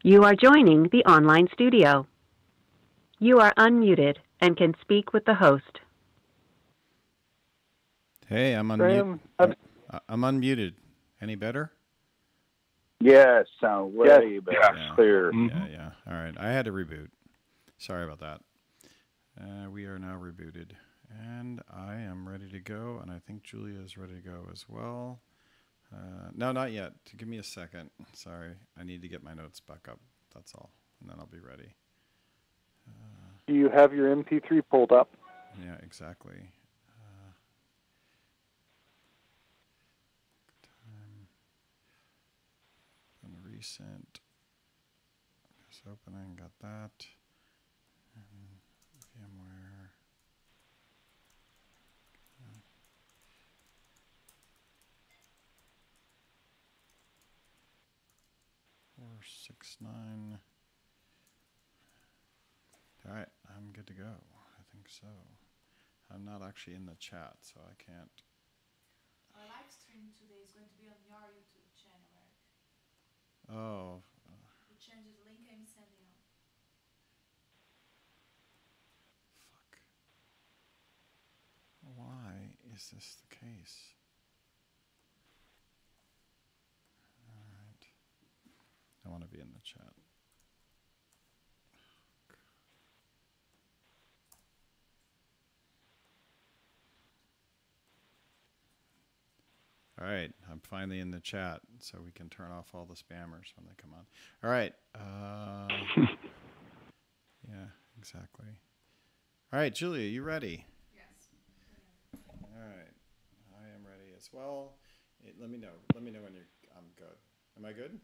You are joining the online studio. You are unmuted and can speak with the host. Hey, I'm unmuted. I'm unmuted. Any better? Yes, sound way better. Yeah. Clear. Yeah. All right. I had to reboot. Sorry about that. We are now rebooted. And I am ready to go, and I think Julia is ready to go as well. No, not yet. Give me a second. Sorry. I need to get my notes back up. That's all. And then I'll be ready. Do you have your MP3 pulled up? Yeah, exactly. Time. And recent. Just opening. Got that. And VMware. 469. All right, I'm good to go. I think so. I'm not actually in the chat, so I can't. Our live stream today is going to be on your YouTube channel, Eric. Oh. We changed the link I'm sending you. Fuck. Why is this the case? All right. I want to be in the chat. All right, I'm finally in the chat, so we can turn off all the spammers when they come on. All right. Yeah, exactly. All right, Julia, you ready? Yes. All right, I am ready as well. Let me know. Let me know when I'm good. Am I good?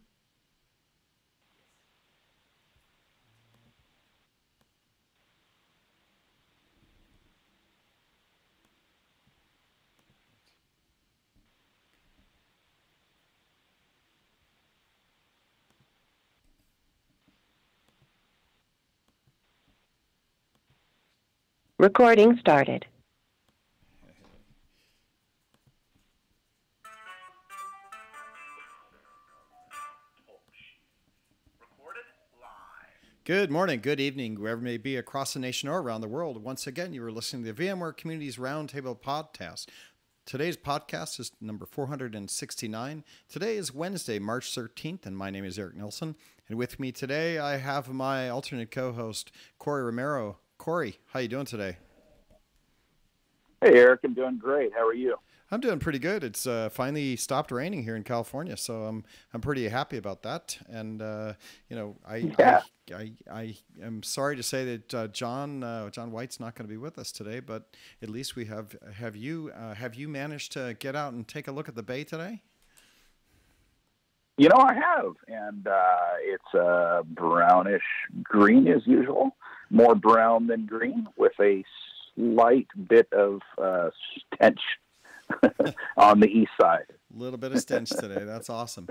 Recording started. Good morning, good evening, wherever you may be across the nation or around the world. Once again, you are listening to the VMware Communities Roundtable podcast. Today's podcast is number 469. Today is Wednesday, March 13th, and my name is Eric Nilsson. And with me today, I have my alternate co-host, Corey Romero. Corey, how you doing today? Hey, Eric, I'm doing great. How are you? I'm doing pretty good. It's finally stopped raining here in California, so I'm pretty happy about that. And I am sorry to say that John White's not going to be with us today, but at least we have you managed to get out and take a look at the bay today? You know, I have, and it's brownish green as usual, more brown than green, with a slight bit of stench on the east side. A little bit of stench today. That's awesome.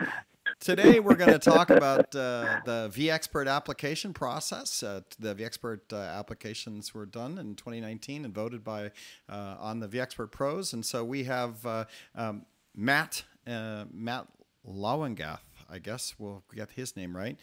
Today we're going to talk about the vExpert application process. The vExpert applications were done in 2019 and voted by on the vExpert Pros, and so we have Matt Langguth. I guess we'll get his name right.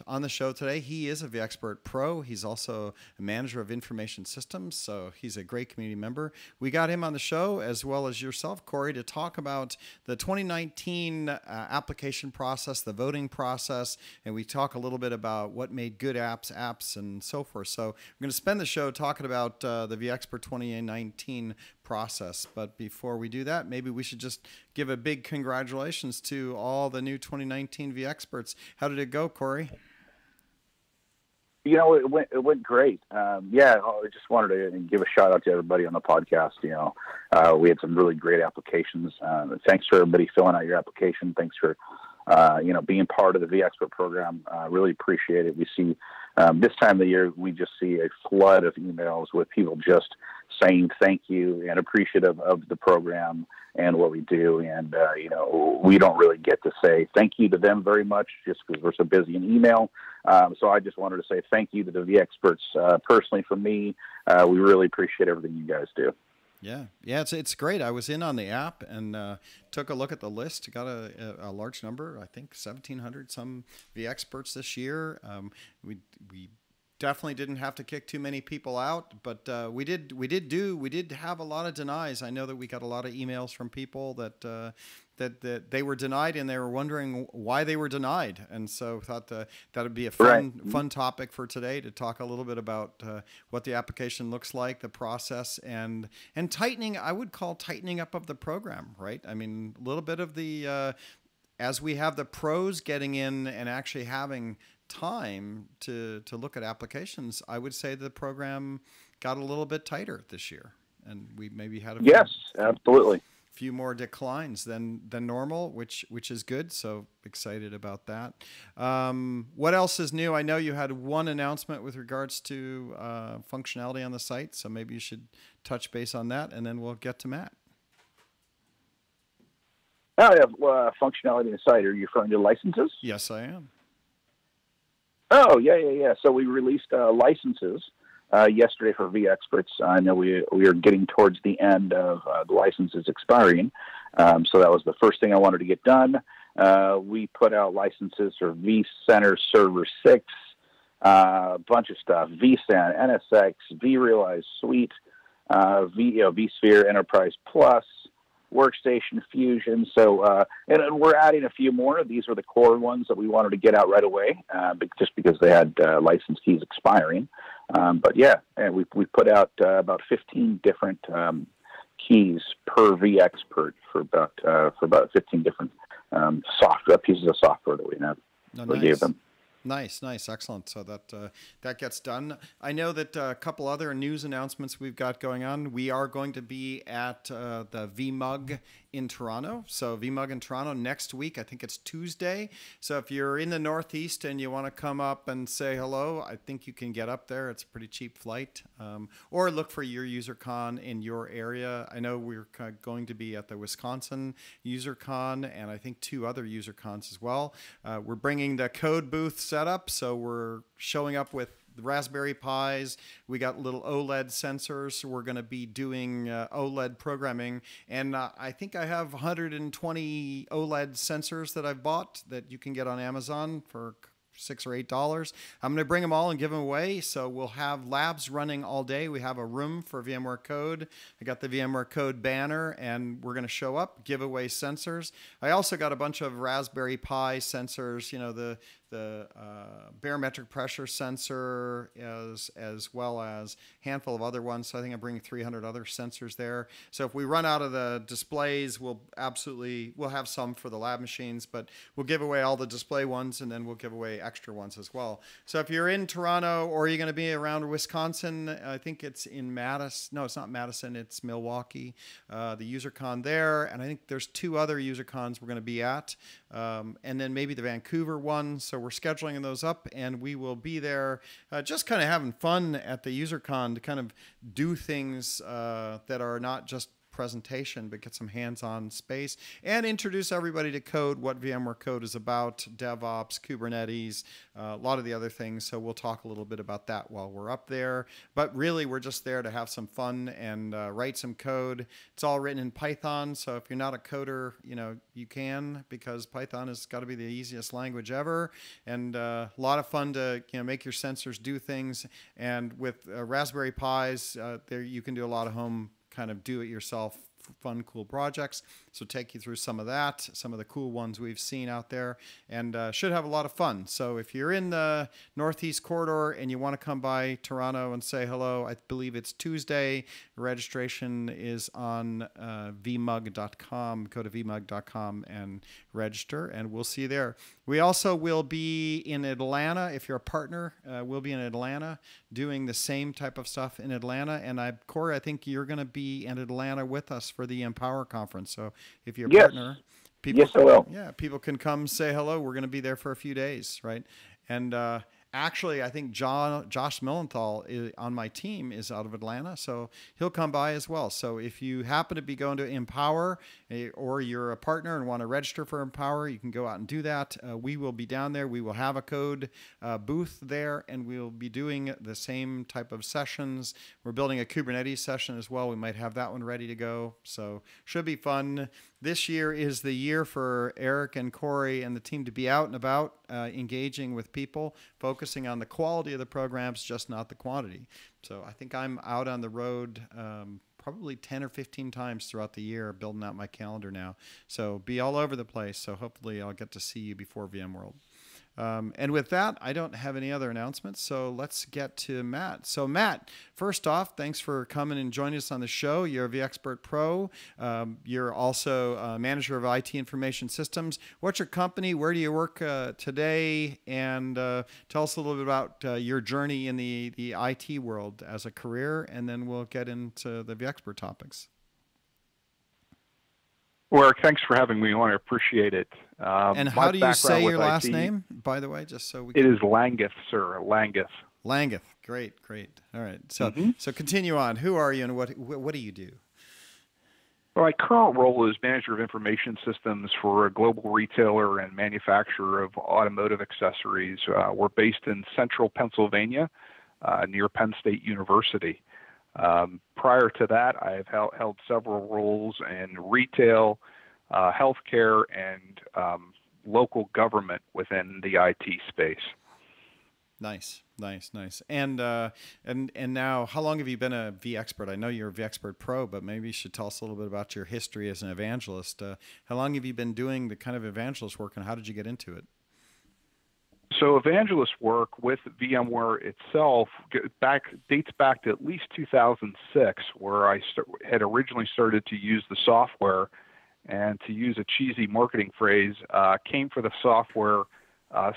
On the show today, he is a vExpert Pro. He's also a manager of information systems, so he's a great community member. We got him on the show, as well as yourself, Corey, to talk about the 2019 application process, the voting process, and we talk a little bit about what made good apps, and so forth. So we're going to spend the show talking about the vExpert 2019 process. But before we do that, maybe we should just give a big congratulations to all the new 2019 vExperts. How did it go, Corey? You know, it went great. I just wanted to give a shout out to everybody on the podcast. You know, we had some really great applications. Thanks for everybody filling out your application. Thanks for being part of the vExpert program. Really appreciate it. We see this time of the year, we just see a flood of emails with people just saying thank you and appreciative of the program and what we do. And, we don't really get to say thank you to them very much just because we're so busy in email. So I just wanted to say thank you to the vExperts personally from me. We really appreciate everything you guys do. Yeah, it's great. I was in on the app and took a look at the list. Got a large number. I think 1,700 some vExperts this year. We definitely didn't have to kick too many people out, but we did have a lot of denies. I know that we got a lot of emails from people that they were denied and they were wondering why they were denied, and so thought that would be a fun topic for today to talk a little bit about what the application looks like, the process, and tightening. I would call tightening up of the program, right? I mean, a little bit of the as we have the pros getting in and actually having time to look at applications, I would say the program got a little bit tighter this year, and we maybe had absolutely few more declines than normal, which is good. So excited about that. What else is new? I know you had one announcement with regards to functionality on the site, so maybe you should touch base on that, and then we'll get to Matt. I have functionality on the site. Are you referring to licenses? Yes, I am. Oh, yeah. So we released licenses yesterday for vExperts. I know we are getting towards the end of the licenses expiring, so that was the first thing I wanted to get done. We put out licenses for vCenter Server 6, a bunch of stuff, vSAN, NSX, vRealize Suite, vSphere Enterprise Plus, Workstation Fusion. So, and we're adding a few more. These are the core ones that we wanted to get out right away, just because they had license keys expiring. But yeah, and we put out about 15 different keys per vExpert for about 15 different software pieces of software that we have. We gave them. Nice, excellent. So that gets done. I know that a couple other news announcements we've got going on. We are going to be at the VMUG in Toronto. So VMUG in Toronto next week. I think it's Tuesday. So if you're in the Northeast and you want to come up and say hello, I think you can get up there. It's a pretty cheap flight. Or look for your UserCon in your area. I know we're going to be at the Wisconsin UserCon and I think 2 other UserCons as well. We're bringing the code booth set up, so we're showing up with the Raspberry Pis. We got little OLED sensors. So we're going to be doing OLED programming, and I think I have 120 OLED sensors that I've bought that you can get on Amazon for $6 or $8. I'm going to bring them all and give them away. So we'll have labs running all day. We have a room for VMware Code. I got the VMware Code banner, and we're going to show up, give away sensors. I also got a bunch of Raspberry Pi sensors, the barometric pressure sensor, as well as a handful of other ones. So I think I'm bringing 300 other sensors there. So if we run out of the displays, we'll have some for the lab machines, but we'll give away all the display ones, and then we'll give away extra ones as well. So if you're in Toronto or you're going to be around Wisconsin, I think it's in Madison. No, it's not Madison. It's Milwaukee, the UserCon there. And I think there's 2 other UserCons we're going to be at, and then maybe the Vancouver one. So we're scheduling those up, and we will be there just kind of having fun at the UserCon to kind of do things that are not just presentation, but get some hands-on space and introduce everybody to code, what VMware Code is about, DevOps, Kubernetes, a lot of the other things. So we'll talk a little bit about that while we're up there. But really, we're just there to have some fun and write some code. It's all written in Python, so if you're not a coder, you can, because Python has got to be the easiest language ever, and a lot of fun to make your sensors do things. And with Raspberry Pis, there you can do a lot of home kind of do-it-yourself fun, cool projects. So take you through some of that, some of the cool ones we've seen out there, and should have a lot of fun. So if you're in the Northeast corridor and you want to come by Toronto and say hello, I believe it's Tuesday. Registration is on vmug.com. Go to vmug.com and register, and we'll see you there. We also will be in Atlanta. If you're a partner, we'll be in Atlanta doing the same type of stuff in Atlanta. And Corey, I think you're going to be in Atlanta with us for the Empower Conference. So if you're a partner, people, yes, I will. Yeah, people can come say hello. We're going to be there for a few days, right? And Actually, I think Josh Millenthal on my team is out of Atlanta, so he'll come by as well. So if you happen to be going to Empower or you're a partner and want to register for Empower, you can go out and do that. We will be down there. We will have a code booth there, and we'll be doing the same type of sessions. We're building a Kubernetes session as well. We might have that one ready to go. So should be fun. This year is the year for Eric and Corey and the team to be out and about, engaging with people, focusing on the quality of the programs, just not the quantity. So I think I'm out on the road probably 10 or 15 times throughout the year, building out my calendar now. So be all over the place. So hopefully I'll get to see you before VMworld. And with that, I don't have any other announcements, so let's get to Matt. So Matt, first off, thanks for coming and joining us on the show. You're a vExpert Pro. You're also a manager of IT information systems. What's your company? Where do you work today? And tell us a little bit about your journey in the IT world as a career, and then we'll get into the vExpert topics. Well, Eric, thanks for having me on. I appreciate it. And how do you say your last name, by the way, just so we can... It is Langguth, sir. Langguth. Langguth. Great. All right. So so continue on. Who are you and what do you do? Well, my current role is manager of information systems for a global retailer and manufacturer of automotive accessories. We're based in central Pennsylvania, near Penn State University. Prior to that, I have held several roles in retail, healthcare, and local government within the IT space. Nice. And now, how long have you been a vExpert? I know you're a vExpert Pro, but maybe you should tell us a little bit about your history as an evangelist. How long have you been doing the kind of evangelist work, and how did you get into it? So evangelist work with VMware itself dates back to at least 2006, where I had originally started to use the software, and to use a cheesy marketing phrase, came for the software,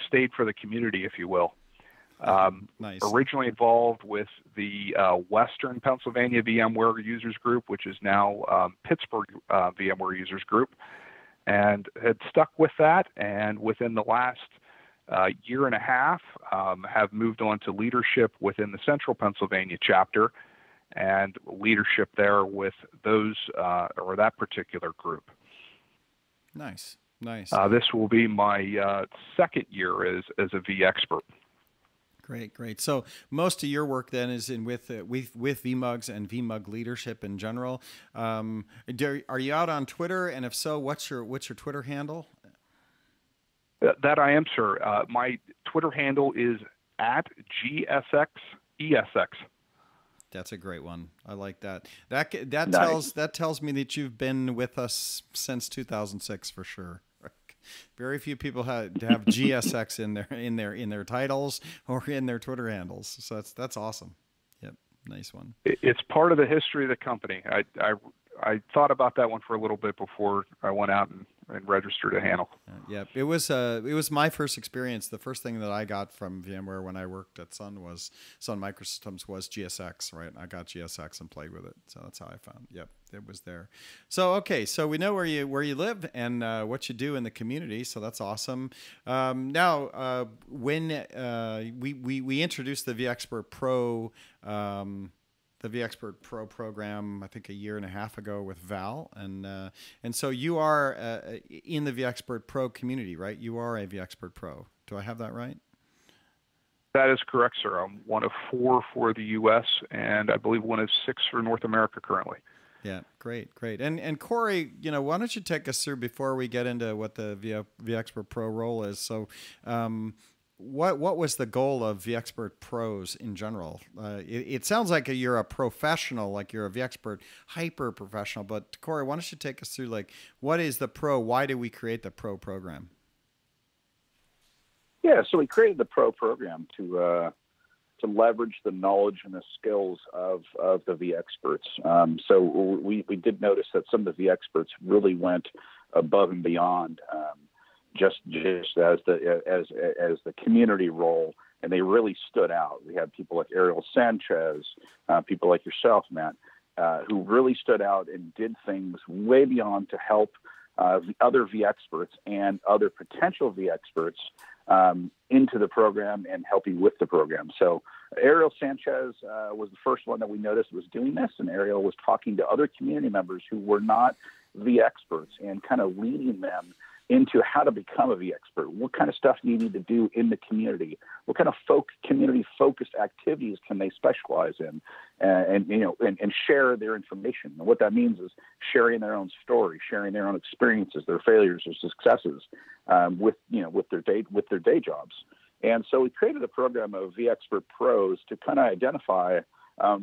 stayed for the community, if you will. Nice. Originally involved with the Western Pennsylvania VMware Users Group, which is now Pittsburgh VMware Users Group, and had stuck with that, and within the last year and a half, have moved on to leadership within the Central Pennsylvania chapter, and leadership there with those or that particular group. Nice. This will be my second year as a vExpert. Great. So most of your work then is with vMugs and vMug leadership in general. Are you out on Twitter? And if so, what's your Twitter handle? That I am, sir. My Twitter handle is @GSXESX. That's a great one. I like that. That Nice. tells me that you've been with us since 2006 for sure. Very few people have GSX in their titles or in their Twitter handles. So that's awesome. Yep, nice one. It's part of the history of the company. I thought about that one for a little bit before I went out and registered a handle. Yeah, it was my first experience. The first thing that I got from VMware when I worked at Sun Microsystems was GSX, right? I got GSX and played with it. So that's how I found. Yep, it was there. So okay, so we know where you live and what you do in the community. So that's awesome. Now, when we introduced the vExpert Pro. The vExpert Pro program, I think a year and a half ago with Val, and so you are in the vExpert Pro community, right? You are a vExpert Pro. Do I have that right? That is correct, sir. I'm one of 4 for the U.S. and I believe one of 6 for North America currently. Yeah, great. And Corey, why don't you take us through before we get into what the vExpert Pro role is? So. What was the goal of vExpert Pros in general? It sounds like you're a professional, like you're a vExpert hyper professional. But Corey, why don't you take us through what is the Pro? Why did we create the Pro program? Yeah, so we created the Pro program to leverage the knowledge and the skills of the vExperts. So we did notice that some of the vExperts really went above and beyond. Just as the community role, and they really stood out. We had people like Ariel Sanchez, people like yourself, Matt, who really stood out and did things way beyond to help the other vExperts and other potential vExperts into the program and help you with the program. So Ariel Sanchez was the first one that we noticed was doing this, and Ariel was talking to other community members who were not vExperts and kind of leading them into how to become a vExpert. What kind of stuff do you need to do in the community? What kind of community-focused activities can they specialize in, and share their information? And what that means is sharing their own story, sharing their own experiences, their failures or successes, with their day jobs. And so we created a program of vExpert pros to kind of identify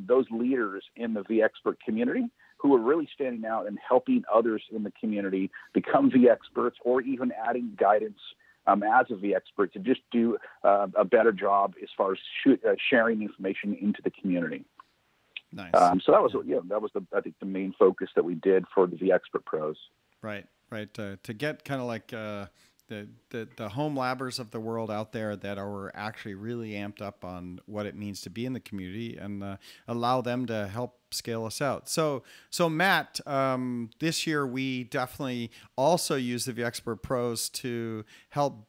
those leaders in the vExpert community who are really standing out and helping others in the community become vExperts, or even adding guidance as a vExpert to just do a better job as far as sharing information into the community. Nice. So that was I think the main focus that we did for the vExpert pros. Right. To get kind of like the home labbers of the world out there that are actually really amped up on what it means to be in the community, and allow them to help scale us out. So Matt, this year we definitely also use the vExpert pros to help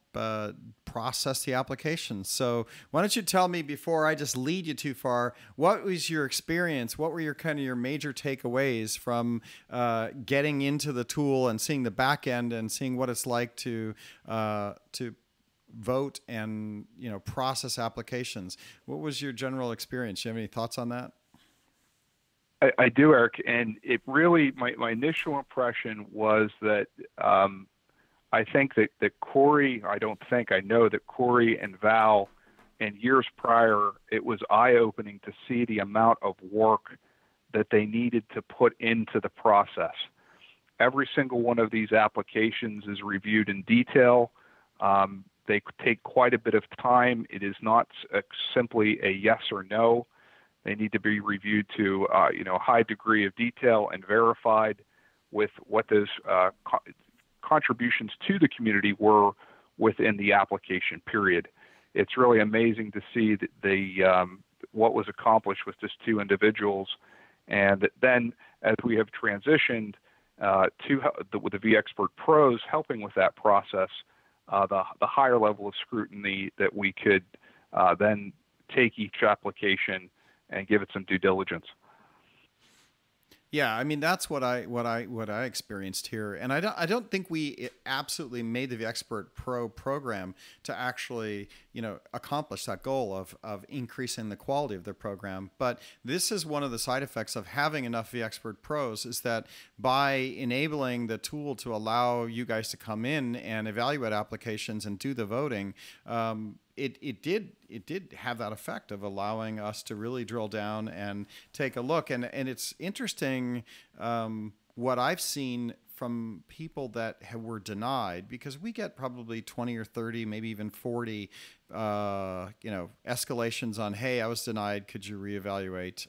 process the applications. So why don't you tell me, before I just lead you too far, what was your experience? What were your major takeaways from getting into the tool and seeing the back end and seeing what it's like to vote and process applications? What was your general experience? Do you have any thoughts on that? I do, Eric, and it really, my initial impression was that I think that Corey, I know that Corey and Val, and years prior, it was eye-opening to see the amount of work that they needed to put into the process. Every single one of these applications is reviewed in detail. They take quite a bit of time. It is not simply a yes or no. They need to be reviewed to a high degree of detail and verified with what those contributions to the community were within the application period. It's really amazing to see that what was accomplished with just two individuals, and then as we have transitioned with the vExpert pros helping with that process, the higher level of scrutiny that we could then take each application and give it some due diligence. Yeah, I mean, that's what I experienced here, and I don't think we absolutely made the vExpert Pro program to actually accomplish that goal of increasing the quality of the program. But this is one of the side effects of having enough vExpert Pros, is that by enabling the tool to allow you guys to come in and evaluate applications and do the voting, it did have that effect of allowing us to really drill down and take a look. And it's interesting what I've seen from people that were denied, because we get probably 20 or 30, maybe even 40, escalations on, hey, I was denied, could you reevaluate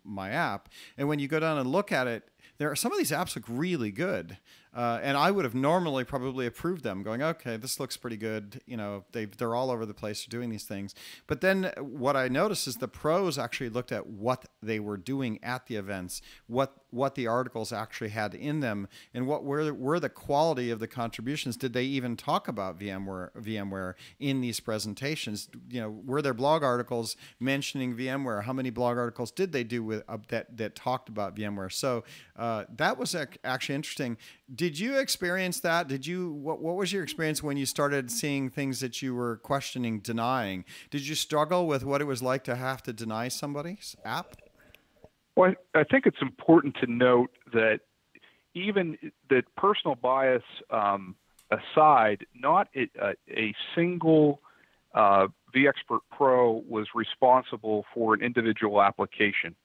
my app? And when you go down and look at it, some of these apps look really good. And I would have normally probably approved them, going, okay, this looks pretty good. They're all over the place doing these things. But then what I noticed is the pros actually looked at what they were doing at the events, what the articles actually had in them, and what were the quality of the contributions. Did they even talk about VMware in these presentations? Were there blog articles mentioning VMware? How many blog articles did they do with that talked about VMware? So that was actually interesting. Did you experience that? What was your experience when you started seeing things that you were questioning, denying? Did you struggle with what it was like to have to deny somebody's app? Well, I think it's important to note that even that personal bias aside, not a single vExpert Pro was responsible for an individual application.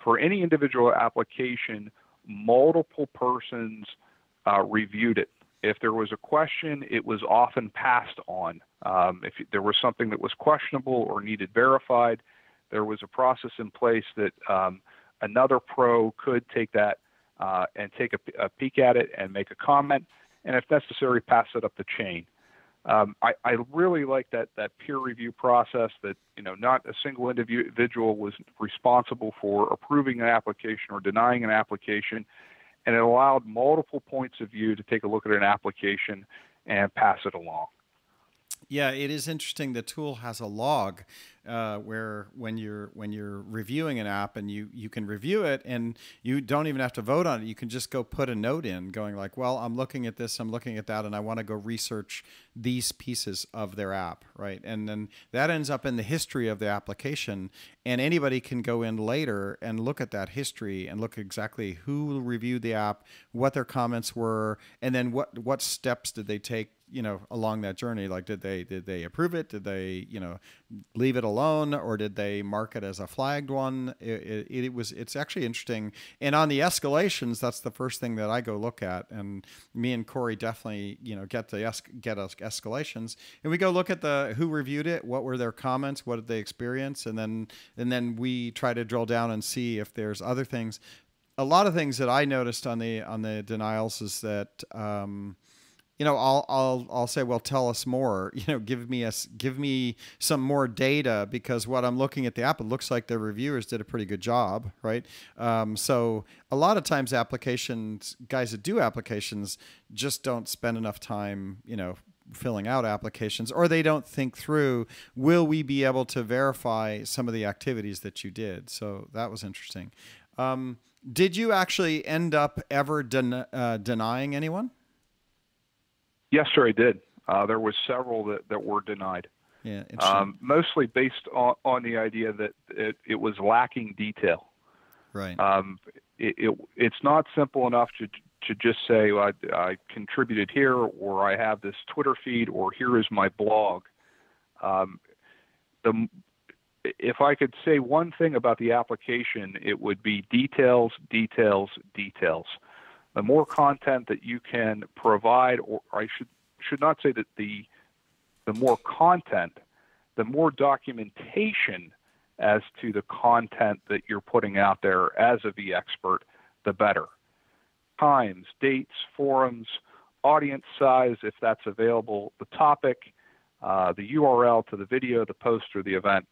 For any individual application, multiple persons reviewed it. If there was a question, it was often passed on. If there was something that was questionable or needed verified, there was a process in place that another pro could take that and take a peek at it and make a comment, and if necessary, pass it up the chain. I really like that peer review process, that not a single individual was responsible for approving an application or denying an application, and it allowed multiple points of view to take a look at an application and pass it along. Yeah, it is interesting. The tool has a log where when you're reviewing an app, and you can review it, and you don't even have to vote on it. You can just go put a note in, going like, well, I'm looking at this, I'm looking at that, and I want to go research these pieces of their app, right? And then that ends up in the history of the application, and anybody can go in later and look at that history and look exactly who reviewed the app, what their comments were, and then what steps did they take, along that journey. Like, did they approve it? Did they, leave it alone, or did they mark it as a flagged one? It's actually interesting. And on the escalations, that's the first thing that I go look at. And me and Corey definitely, get us escalations, and we go look at who reviewed it, what were their comments, what did they experience, and then we try to drill down and see if there's other things. A lot of things that I noticed on the denials is that, I'll say, well, tell us more. Give me some more data, because what I'm looking at the app, it looks like the reviewers did a pretty good job, right? So a lot of times guys that do applications just don't spend enough time, filling out applications, or they don't think through, will we be able to verify some of the activities that you did? So that was interesting. Did you actually end up ever denying anyone? Yes, sir, I did. There was several that were denied. Yeah, mostly based on the idea that it was lacking detail. Right. It's not simple enough to just say, well, I contributed here, or I have this Twitter feed, or here is my blog. If I could say one thing about the application, it would be details, details, details. The more content that you can provide, or I should not say that the more content, the more documentation as to the content that you're putting out there as a vExpert, the better. Times, dates, forums, audience size, if that's available, the topic, the URL to the video, the post, or the event.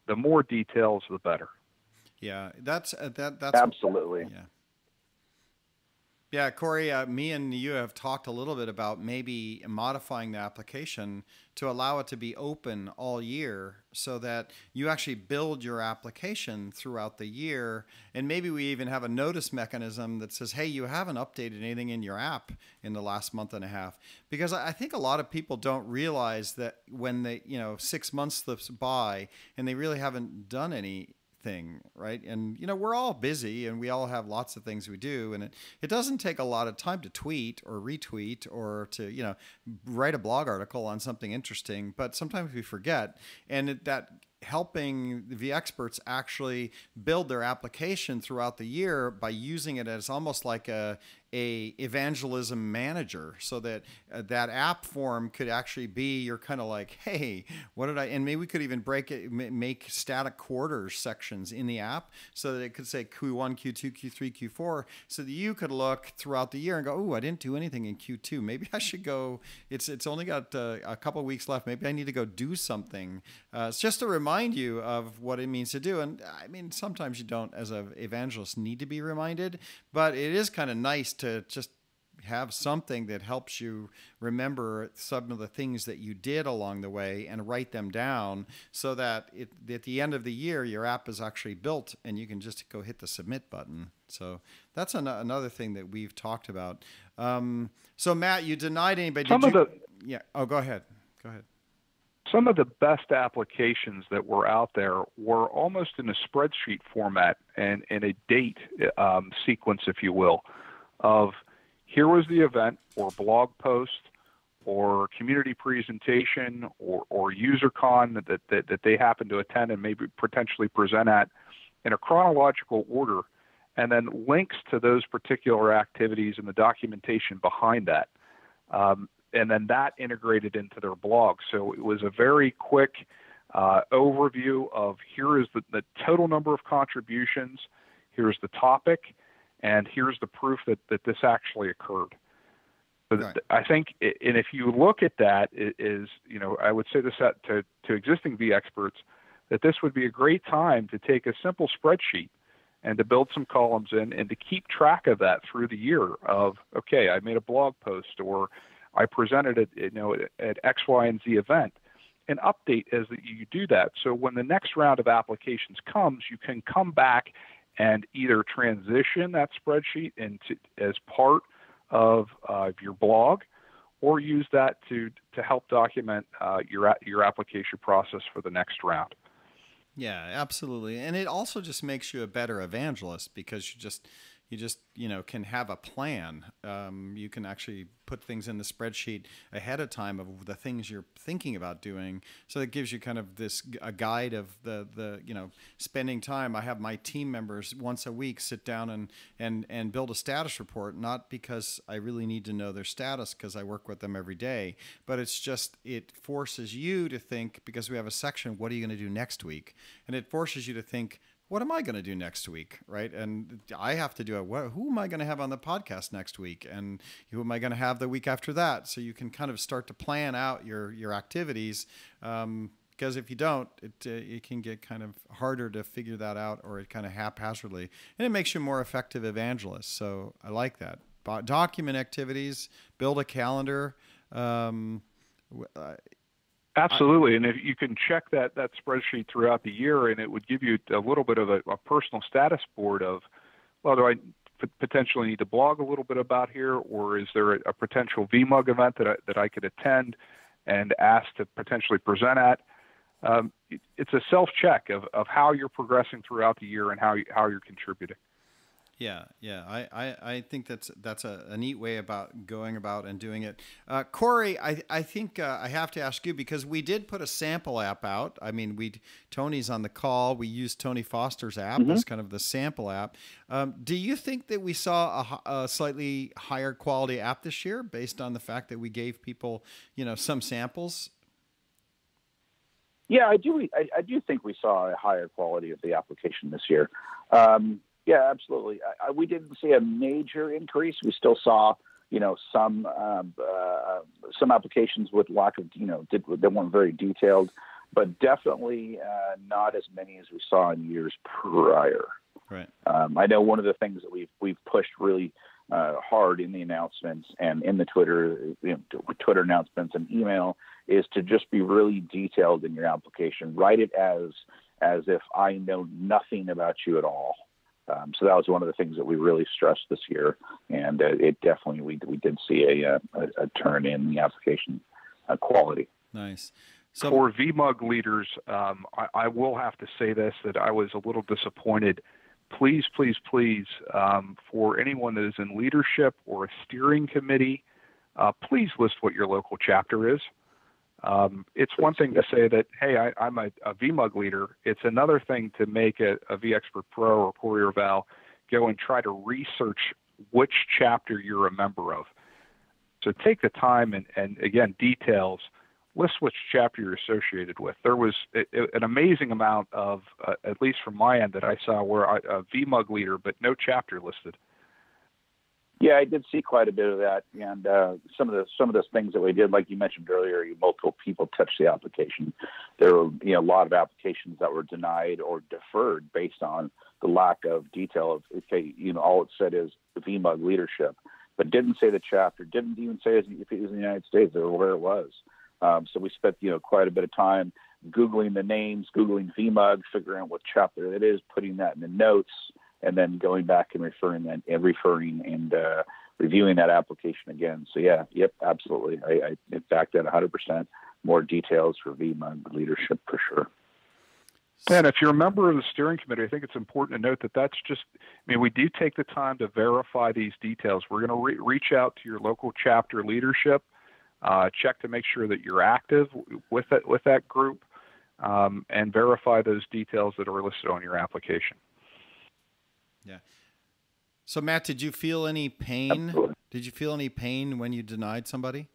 The more details, the better. Yeah, that's absolutely. Yeah. Yeah, Corey, me and you have talked a little bit about maybe modifying the application to allow it to be open all year, so that you actually build your application throughout the year. And maybe we even have a notice mechanism that says, hey, you haven't updated anything in your app in the last month and a half. Because I think a lot of people don't realize that when they, 6 months slips by and they really haven't done anything, right? And we're all busy, and we all have lots of things we do, and it doesn't take a lot of time to tweet or retweet, or to write a blog article on something interesting, but sometimes we forget. And that helping the vExperts actually build their application throughout the year by using it as almost like a evangelism manager, so that that app form could actually be, you're kind of like, hey, what did I, and maybe we could even make static quarters sections in the app, so that it could say Q1, Q2, Q3, Q4, so that you could look throughout the year and go, oh, I didn't do anything in Q2. Maybe I should go, it's only got a couple of weeks left. Maybe I need to go do something. It's just to remind you of what it means to do. And I mean, sometimes you don't, as an evangelist, need to be reminded, but it is kind of nice to just have something that helps you remember some of the things that you did along the way and write them down, so that at the end of the year, your app is actually built and you can just go hit the submit button. So that's another thing that we've talked about. So Matt, you denied anybody. Yeah. Oh, go ahead. Some of the best applications that were out there were almost in a spreadsheet format and in a date sequence, if you will, of here was the event or blog post or community presentation or UserCon that they happened to attend and maybe potentially present at, in a chronological order, and then links to those particular activities and the documentation behind that. And then that integrated into their blog. So it was a very quick overview of, here is the total number of contributions, here's the topic, and here's the proof that this actually occurred. So right. I think, and if you look at that, I would say this to existing vExperts, that this would be a great time to take a simple spreadsheet and to build some columns in and to keep track of that through the year of, okay, I made a blog post, or I presented it, at X, Y, and Z event, and update as you do that. So when the next round of applications comes, you can come back and either transition that spreadsheet into as part of your blog, or use that to help document your application process for the next round. Yeah, absolutely. And it also just makes you a better evangelist because you just can have a plan. You can actually put things in the spreadsheet ahead of time of the things you're thinking about doing. So it gives you kind of a guide of the spending time. I have my team members once a week sit down and build a status report, not because I really need to know their status because I work with them every day, but it forces you to think, because we have a section, what are you going to do next week? And it forces you to think, what am I going to do next week, right? And I have to do who am I going to have on the podcast next week? And who am I going to have the week after that? So you can kind of start to plan out your activities, because if you don't, it can get kind of harder to figure that out, or it kind of haphazardly. And it makes you a more effective evangelist. So I like that. Document activities, build a calendar. Absolutely, and if you can check that spreadsheet throughout the year, and it would give you a little bit of a personal status board of, well, do I potentially need to blog a little bit about here, or is there a potential VMUG event that I could attend and ask to potentially present at? It's a self-check of how you're progressing throughout the year and how you're contributing. Yeah. I think that's a neat way about going about and doing it. Corey, I think I have to ask you, because we did put a sample app out. I mean, Tony's on the call. We used Tony Foster's app as kind of the sample app. Do you think that we saw a slightly higher quality app this year based on the fact that we gave people, some samples? Yeah, I do. I do think we saw a higher quality of the application this year. Yeah, absolutely. We didn't see a major increase. We still saw, some applications with lack of, that weren't very detailed, but definitely not as many as we saw in years prior. Right. I know one of the things that we've pushed really hard in the announcements and in the Twitter announcements and email is to just be really detailed in your application. Write it as if I know nothing about you at all. So that was one of the things that we really stressed this year, and it definitely we did see a turn in the application quality. Nice. So for VMUG leaders, I will have to say this, that I was a little disappointed. Please, for anyone that is in leadership or a steering committee, please list what your local chapter is. It's one thing to say that, hey, I'm a VMUG leader. It's another thing to make a vExpert Pro or Courier Val go and try to research which chapter you're a member of. So take the time and again, details, list which chapter you're associated with. There was an amazing amount of, at least from my end, that I saw where a VMUG leader, but no chapter listed. Yeah, I did see quite a bit of that, and some of those things that we did, like you mentioned earlier, multiple people touched the application. There were a lot of applications that were denied or deferred based on the lack of detail of, okay, all it said is VMUG leadership, but didn't say the chapter, didn't even say if it was in the United States or where it was. So we spent quite a bit of time Googling the names, Googling VMUG, figuring out what chapter it is, putting that in the notes, and then going back and referring and reviewing that application again. So absolutely. I back that 100%. More details for VMUG leadership for sure. And if you're a member of the steering committee, I think it's important to note that that's just, we do take the time to verify these details. We're going to reach out to your local chapter leadership, check to make sure that you're active with that group, and verify those details that are listed on your application. Yeah. So Matt, did you feel any pain? Absolutely. Did you feel any pain when you denied somebody?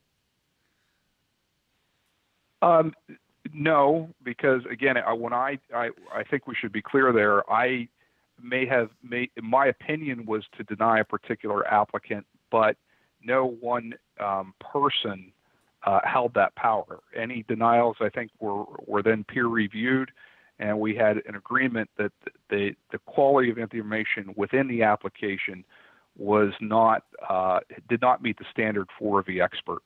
No, because again, when I think we should be clear there. I may have made, my opinion was to deny a particular applicant, but no one person held that power. Any denials, I think, were then peer reviewed. And we had an agreement that the quality of information within the application was not did not meet the standard for vExpert.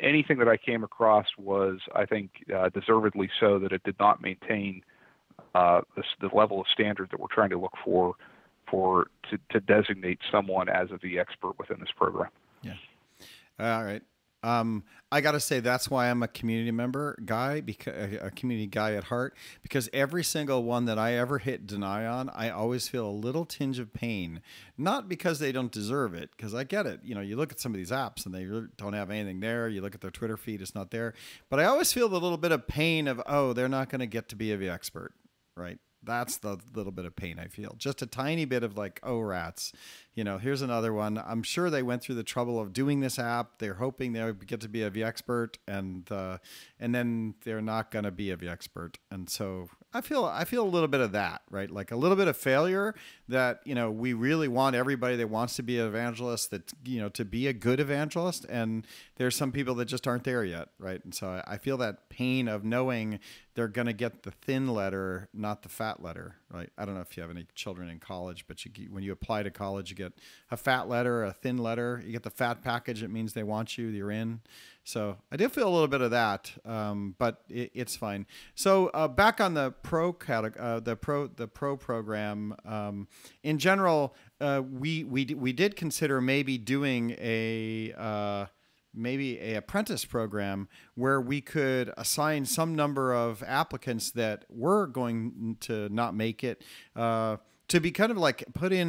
Anything that I came across was, I think, deservedly so, that it did not maintain the level of standard that we're trying to look for to designate someone as a vExpert within this program. Yeah. All right. I got to say, that's why I'm a community member guy, because a community guy at heart, because every single one that I ever hit deny on, I always feel a little tinge of pain, not because they don't deserve it, because I get it. You know, you look at some of these apps and they really don't have anything there. You look at their Twitter feed, it's not there. But I always feel the little bit of pain of, oh, they're not going to get to be a vExpert, right? That's the little bit of pain I feel. Just a tiny bit of like, oh, rats. You know, here's another one. I'm sure they went through the trouble of doing this app. They're hoping they would get to be a vExpert, and then they're not going to be a vExpert. And so I feel a little bit of that, right? Like a little bit of failure that, you know, we really want everybody that wants to be an evangelist, that, you know, to be a good evangelist. And there's some people that just aren't there yet, right? And so I feel that pain of knowing they're going to get the thin letter, not the fat letter, right? I don't know if you have any children in college, but when you apply to college, you get a fat letter, a thin letter. You get the fat package. It means they want you, you're in. So I do feel a little bit of that, but it's fine. So back on the pro the pro program, in general, we did consider maybe doing maybe a apprentice program where we could assign some number of applicants that were going to not make it, to be kind of like put in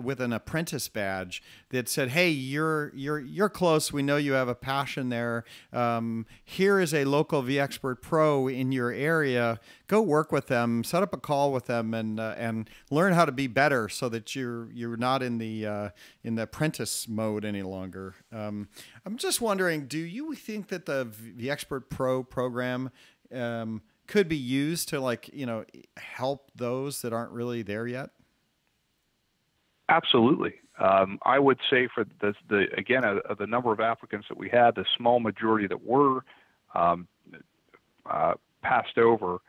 with an apprentice badge that said, hey, you're close. We know you have a passion there. Here is a local vExpert Pro in your area. Go work with them, set up a call with them, and learn how to be better, so that you're not in the apprentice mode any longer. I'm just wondering, do you think that the vExpert Pro program could be used to, like, you know, help those that aren't really there yet? Absolutely. I would say for the number of applicants that we had, the small majority that were passed over,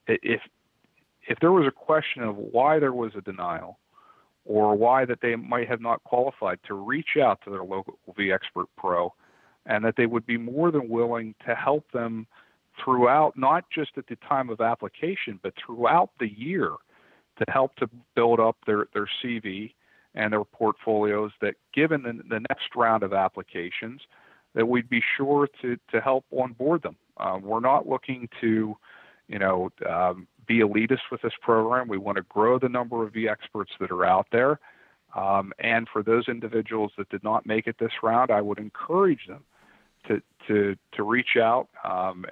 if there was a question of why there was a denial, or why that they might have not qualified, to reach out to their local vExpert Pro, and that they would be more than willing to help them throughout, not just at the time of application, but throughout the year, to help to build up their CV and their portfolios, that given the next round of applications, that we'd be sure to help onboard them. We're not looking to, be elitist with this program. We want to grow the number of vExperts that are out there. And for those individuals that did not make it this round, I would encourage them to reach out,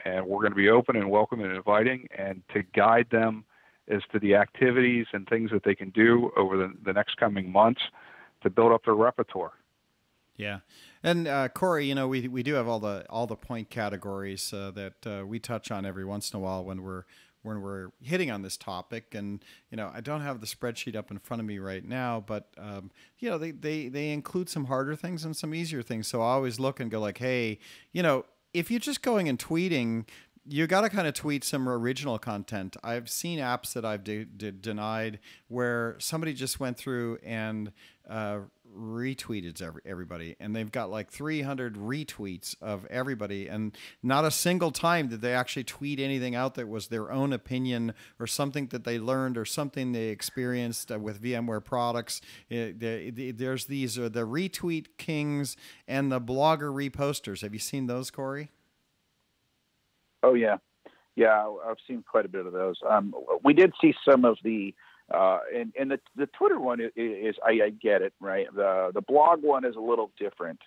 and we're going to be open and welcome and inviting, and to guide them as to the activities and things that they can do over the next coming months to build up their repertoire. Yeah. And Corey, you know, we do have all the point categories that we touch on every once in a while when we're hitting on this topic. And, you know, I don't have the spreadsheet up in front of me right now, but, you know, they include some harder things and some easier things. So I always look and go like, hey, you know, if you're just going and tweeting, you got to kind of tweet some original content. I've seen apps that I've denied where somebody just went through and retweeted everybody, and they've got like 300 retweets of everybody, and not a single time did they actually tweet anything out that was their own opinion or something that they learned or something they experienced with VMware products. There's the retweet kings and the blogger reposters. Have you seen those, Corey? Oh, yeah. Yeah, I've seen quite a bit of those. We did see some of the, and the Twitter one is I get it, right? The blog one is a little different.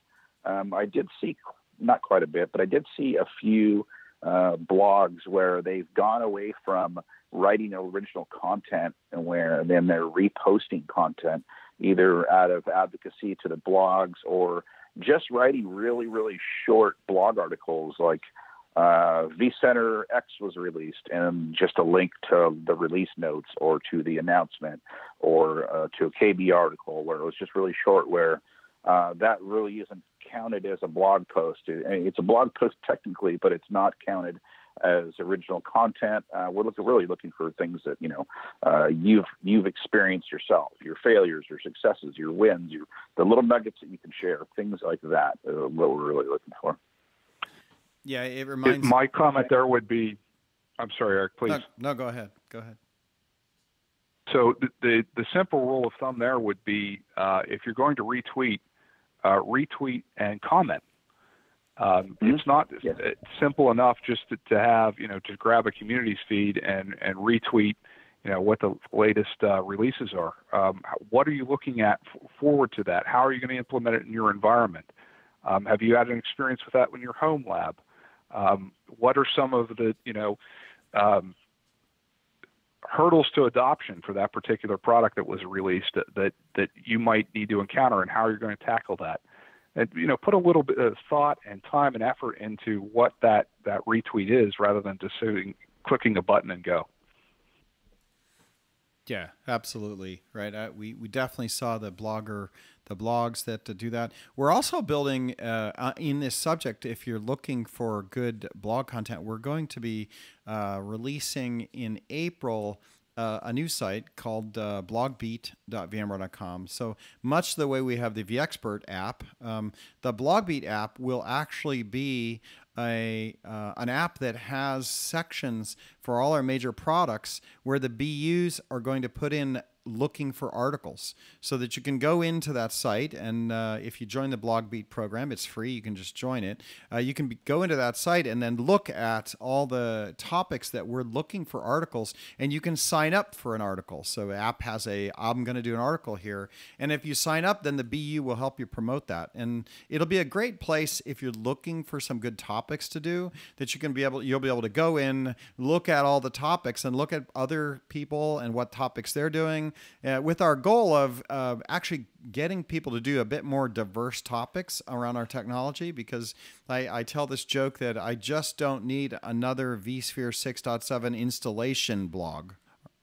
I did see, not quite a bit, but I did see a few blogs where they've gone away from writing original content, and where then they're reposting content, either out of advocacy to the blogs, or just writing really, really short blog articles like, vCenter X was released, and just a link to the release notes or to the announcement, or to a KB article where it was just really short, where that really isn't counted as a blog post. It's a blog post technically, but it's not counted as original content. We're really looking for things that, you know, you've experienced yourself, your failures, your successes, your wins, the little nuggets that you can share, things like that, what we're really looking for. Yeah, it reminds. My comment there would be, I'm sorry, Eric, please. No, go ahead. Go ahead. So the simple rule of thumb there would be, if you're going to retweet, retweet and comment. It's not simple enough just to have, to grab a communities feed and retweet, what the latest releases are. What are you looking at forward to that? How are you going to implement it in your environment? Have you had an experience with that in your home lab? What are some of the, hurdles to adoption for that particular product that was released that you might need to encounter, and how you're going to tackle that? And put a little bit of thought and time and effort into what that retweet is, rather than just clicking a button and go. Yeah, absolutely. Right. We definitely saw the blogs that do that. We're also building in this subject. If you're looking for good blog content, we're going to be releasing in April a new site called blogbeat.vmware.com. So much the way we have the vExpert app, the Blogbeat app will actually be an app that has sections for all our major products where the BUs are going to put in looking for articles, so that you can go into that site, and if you join the Blogbeat program, it's free, you can just join it. You can go into that site and then look at all the topics that we're looking for articles, and you can sign up for an article. So the app has I'm going to do an article here, and if you sign up, then the BU will help you promote that, and it'll be a great place if you're looking for some good topics to do, that you'll be able to go in, look at all the topics, and look at other people and what topics they're doing, with our goal of actually getting people to do a bit more diverse topics around our technology, because I tell this joke that I just don't need another vSphere 6.7 installation blog,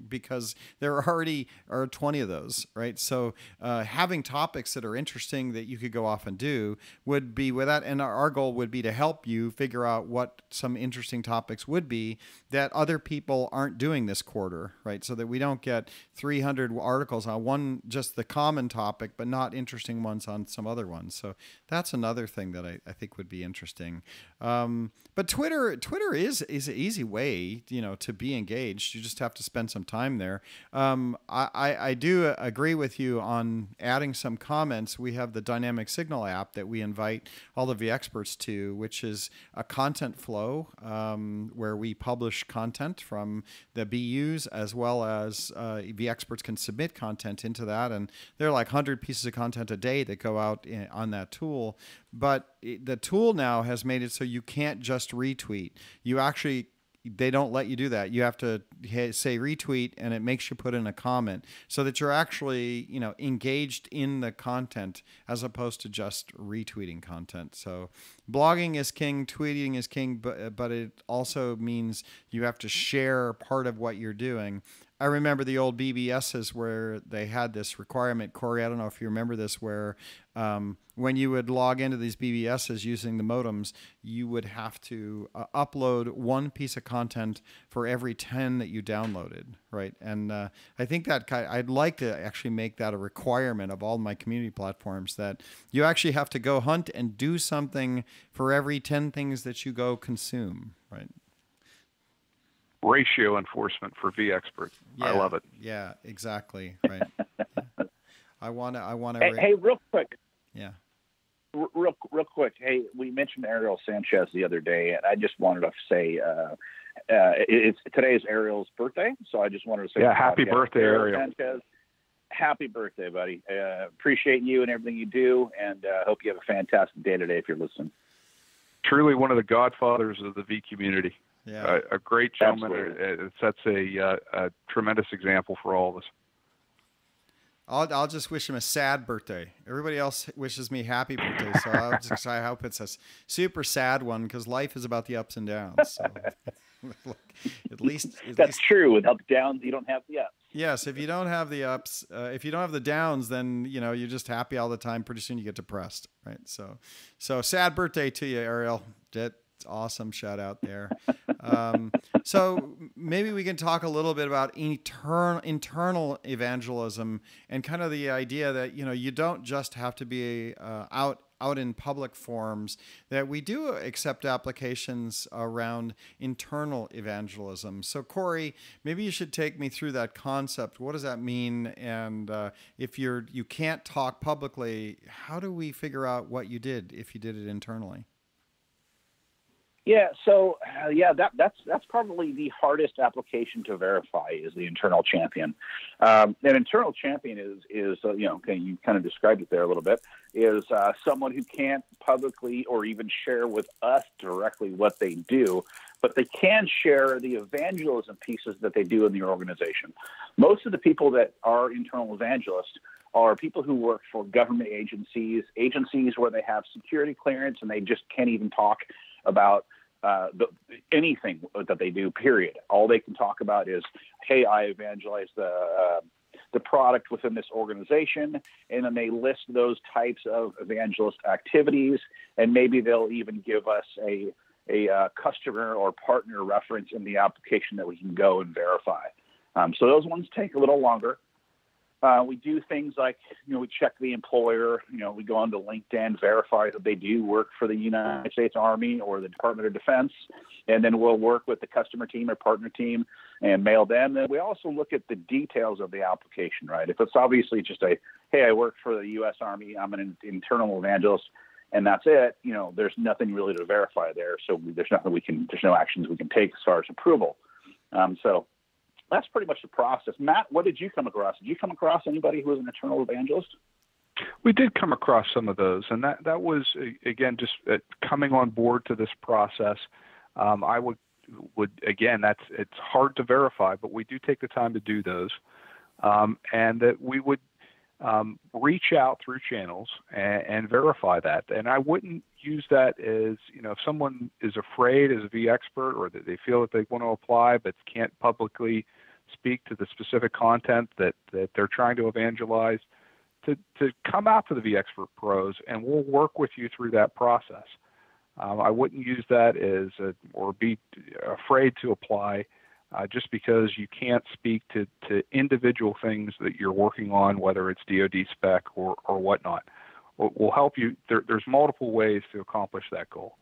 because there already are 20 of those, right? So having topics that are interesting that you could go off and do would be with that. And our goal would be to help you figure out what some interesting topics would be that other people aren't doing this quarter, right? So that we don't get 300 articles on just the common topic, but not interesting ones on some other ones. So that's another thing that I think would be interesting. But Twitter is an easy way, to be engaged. You just have to spend some time there. I do agree with you on adding some comments. We have the Dynamic Signal app that we invite all the vExperts to, which is a content flow where we publish content from the BUs, as well as vExperts can submit content into that. And there are like 100 pieces of content a day that go out on that tool. But the tool now has made it so you can't just retweet. They don't let you do that. You have to say retweet, and it makes you put in a comment, so that you're actually, engaged in the content as opposed to just retweeting content. So blogging is king, tweeting is king, but it also means you have to share part of what you're doing. I remember the old BBSs where they had this requirement. Corey, I don't know if you remember this, where when you would log into these BBSs using the modems, you would have to upload one piece of content for every 10 that you downloaded, right? And I think that I'd like to actually make that a requirement of all my community platforms, that you actually have to go hunt and do something for every 10 things that you go consume, right? Ratio enforcement for vExpert. Yeah, I love it. Yeah, exactly. Right. Yeah. I want to. Hey, real quick. Yeah. Real quick. Hey, we mentioned Ariel Sanchez the other day, and I just wanted to say today is Ariel's birthday, so I just wanted to say happy birthday, Ariel. Sanchez. Happy birthday, buddy. Appreciate you and everything you do, and hope you have a fantastic day today if you're listening. Truly one of the godfathers of the V community. Yeah. A great gentleman. It sets a tremendous example for all of us. I'll just wish him a sad birthday. Everybody else wishes me happy birthday, so I hope it's a super sad one, because life is about the ups and downs. So at least that's true. Without the downs, you don't have the ups. Yes, if you don't have the ups, if you don't have the downs, then you're just happy all the time. Pretty soon you get depressed, right? So sad birthday to you, Ariel. Awesome shout out there. So maybe we can talk a little bit about internal evangelism and kind of the idea that, you don't just have to be out in public forums, that we do accept applications around internal evangelism. So Corey, maybe you should take me through that concept. What does that mean? And if you can't talk publicly, how do we figure out what you did if you did it internally? Yeah, so that's probably the hardest application to verify is the internal champion. An internal champion is you kind of described it there a little bit, is someone who can't publicly or even share with us directly what they do, but they can share the evangelism pieces that they do in the organization. Most of the people that are internal evangelists are people who work for government agencies where they have security clearance and they just can't even talk about anything that they do, period. All they can talk about is, hey, I evangelize the product within this organization, and then they list those types of evangelist activities, and maybe they'll even give us a customer or partner reference in the application that we can go and verify. So those ones take a little longer. We do things like, we check the employer, we go onto LinkedIn, verify that they do work for the United States Army or the Department of Defense, and then we'll work with the customer team or partner team and mail them. And we also look at the details of the application, right? If it's obviously just hey, I work for the U.S. Army, I'm an internal evangelist, and that's it, there's nothing really to verify there. So there's no actions we can take as far as approval. So that's pretty much the process. Matt, what did you come across? Did you come across anybody who was an internal evangelist? We did come across some of those, and that was, again, just coming on board to this process. I would again, it's hard to verify, but we do take the time to do those, and that we would reach out through channels and verify that. And I wouldn't use that as, if someone is afraid as a vExpert or that they feel that they want to apply but can't publicly speak to the specific content that they're trying to evangelize, to come out to the vExpert pros, and we'll work with you through that process. I wouldn't use that or be afraid to apply just because you can't speak to individual things that you're working on, whether it's DoD spec or whatnot. We'll help you. There's multiple ways to accomplish that goal.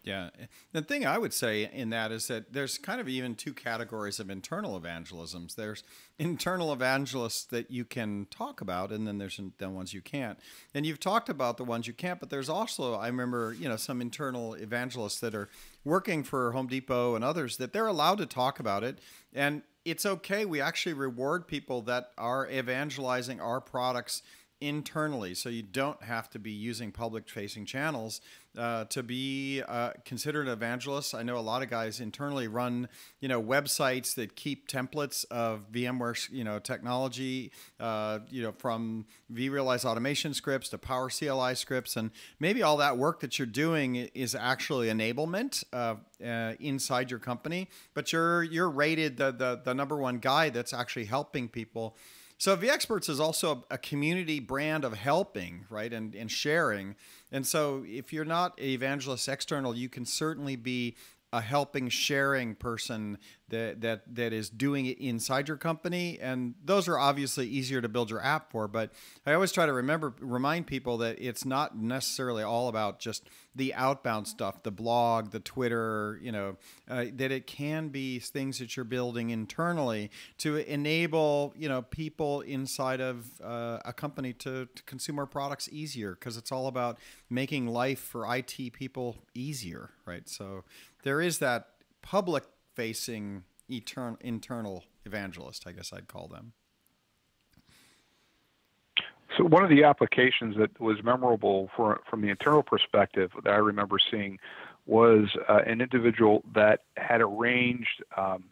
Yeah. The thing I would say in that is that there's kind of even two categories of internal evangelisms. There's internal evangelists that you can talk about, and then there's the ones you can't. And you've talked about the ones you can't, but there's also, I remember, some internal evangelists that are working for Home Depot and others that they're allowed to talk about it. And it's okay. We actually reward people that are evangelizing our products internally, so you don't have to be using public-facing channels to be considered an evangelist. I know a lot of guys internally run, websites that keep templates of VMware, technology, from vRealize automation scripts to Power CLI scripts, and maybe all that work that you're doing is actually enablement inside your company, but you're rated the number one guy that's actually helping people. So vExperts is also a community brand of helping, right, and sharing. And so if you're not an evangelist external, you can certainly be a helping, sharing person that is doing it inside your company. And those are obviously easier to build your app for. But I always try to remind people that it's not necessarily all about just the outbound stuff, the blog, the Twitter, that it can be things that you're building internally to enable, people inside of a company to consume our products easier, because it's all about making life for IT people easier, right? So there is that public-facing internal evangelist, I guess I'd call them. So one of the applications that was memorable from the internal perspective that I remember seeing was an individual that had arranged an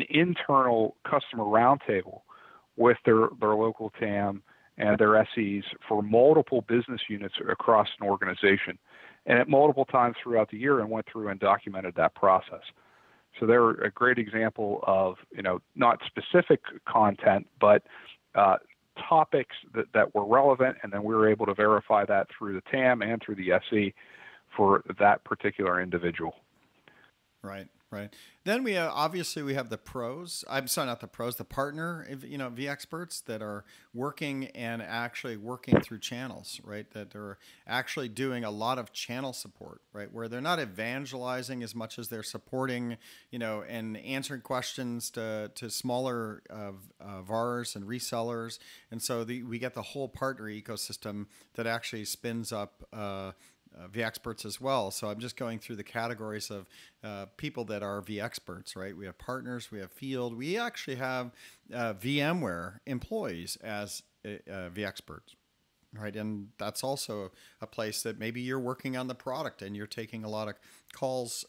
internal customer roundtable with their local TAM and their SEs for multiple business units across an organization, and at multiple times throughout the year, and went through and documented that process. So they're a great example of, not specific content, but topics that were relevant, and then we were able to verify that through the TAM and through the SE for that particular individual. Right, right. Then we obviously we have the pros. I'm sorry, not the pros. The partner, vExperts that are working and actually working through channels, right? That are actually doing a lot of channel support, right? Where they're not evangelizing as much as they're supporting, and answering questions to smaller VARs and resellers. And so we get the whole partner ecosystem that actually spins up vExperts as well. So I'm just going through the categories of people that are vExperts, right? We have partners, we have field, we actually have VMware employees as vExperts, right? And that's also a place that maybe you're working on the product and you're taking a lot of calls,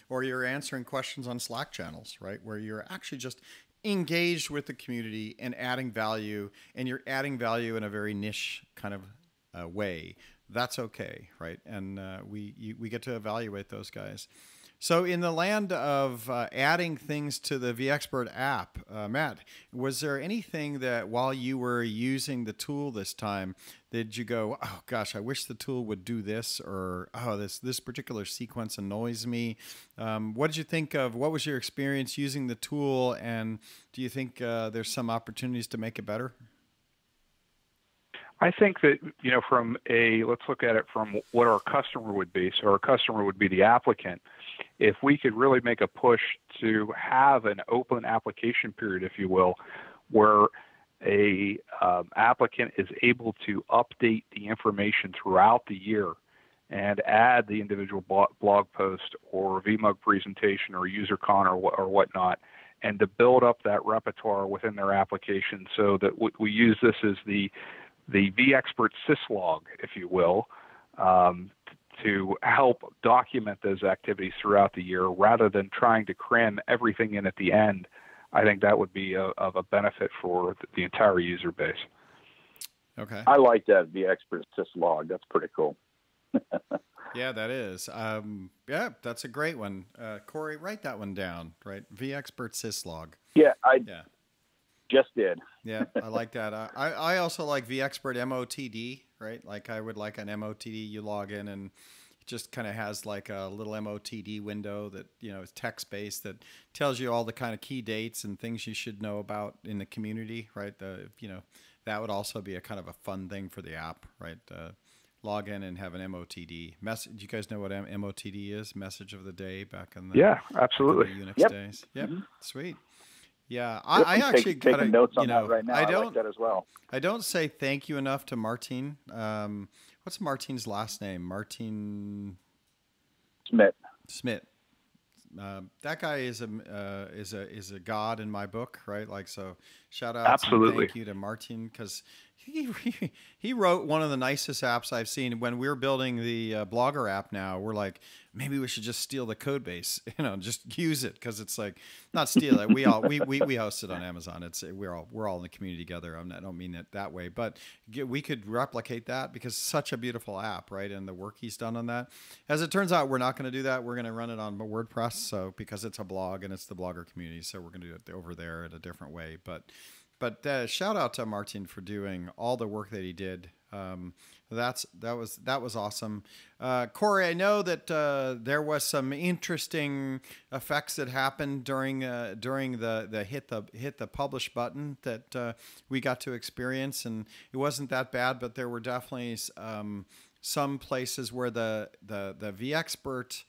or you're answering questions on Slack channels, right? Where you're actually just engaged with the community and adding value, and you're adding value in a very niche kind of way. That's okay, right? And we get to evaluate those guys. So in the land of adding things to the vExpert app, Matt, was there anything that while you were using the tool this time, did you go, oh gosh, I wish the tool would do this, or oh, this particular sequence annoys me? What did you think of? What was your experience using the tool, and do you think there's some opportunities to make it better? I think that, let's look at it from what our customer would be. So our customer would be the applicant. If we could really make a push to have an open application period, if you will, where a applicant is able to update the information throughout the year and add the individual blog post or VMUG presentation or UserCon or whatnot, and to build up that repertoire within their application, so that we use this as the vExpert syslog, if you will, to help document those activities throughout the year rather than trying to cram everything in at the end. I think that would be of a benefit for the entire user base. Okay. I like that vExpert syslog. That's pretty cool. Yeah, that is. Yeah, that's a great one. Corey, write that one down, right? vExpert syslog. Yeah, Yeah. Just did. Yeah, I like that. I also like vExpert MOTD, right? Like I would like an MOTD. You log in and it just kind of has like a little MOTD window that, is text-based that tells you all the kind of key dates and things you should know about in the community, right? That would also be a kind of a fun thing for the app, right? Log in and have an MOTD. Do you guys know what MOTD is? Message of the day back in the absolutely Unix days. Yep, Mm-hmm. Sweet. Yeah, I actually taking notes on that right now. I like that as well. I don't say thank you enough to Martin. What's Martin's last name? Martin Smith. That guy is a god in my book, right? Like, so shout out, absolutely, thank you to Martin, because he wrote one of the nicest apps I've seen. When we're building the Blogger app now, we're like, maybe we should just steal the code base, just use it, because it's like, not steal it. We host it on Amazon. We're all in the community together. I don't mean it that way, but we could replicate that because it's such a beautiful app, right? And the work he's done on that. As it turns out, we're not going to do that. We're going to run it on WordPress, so because it's a blog and it's the Blogger community, so we're going to do it over there in a different way. But shout out to Martin for doing all the work that he did. That was awesome. Corey, I know that there was some interesting effects that happened during the hit the publish button that we got to experience, and it wasn't that bad, but there were definitely some places where the vExpert.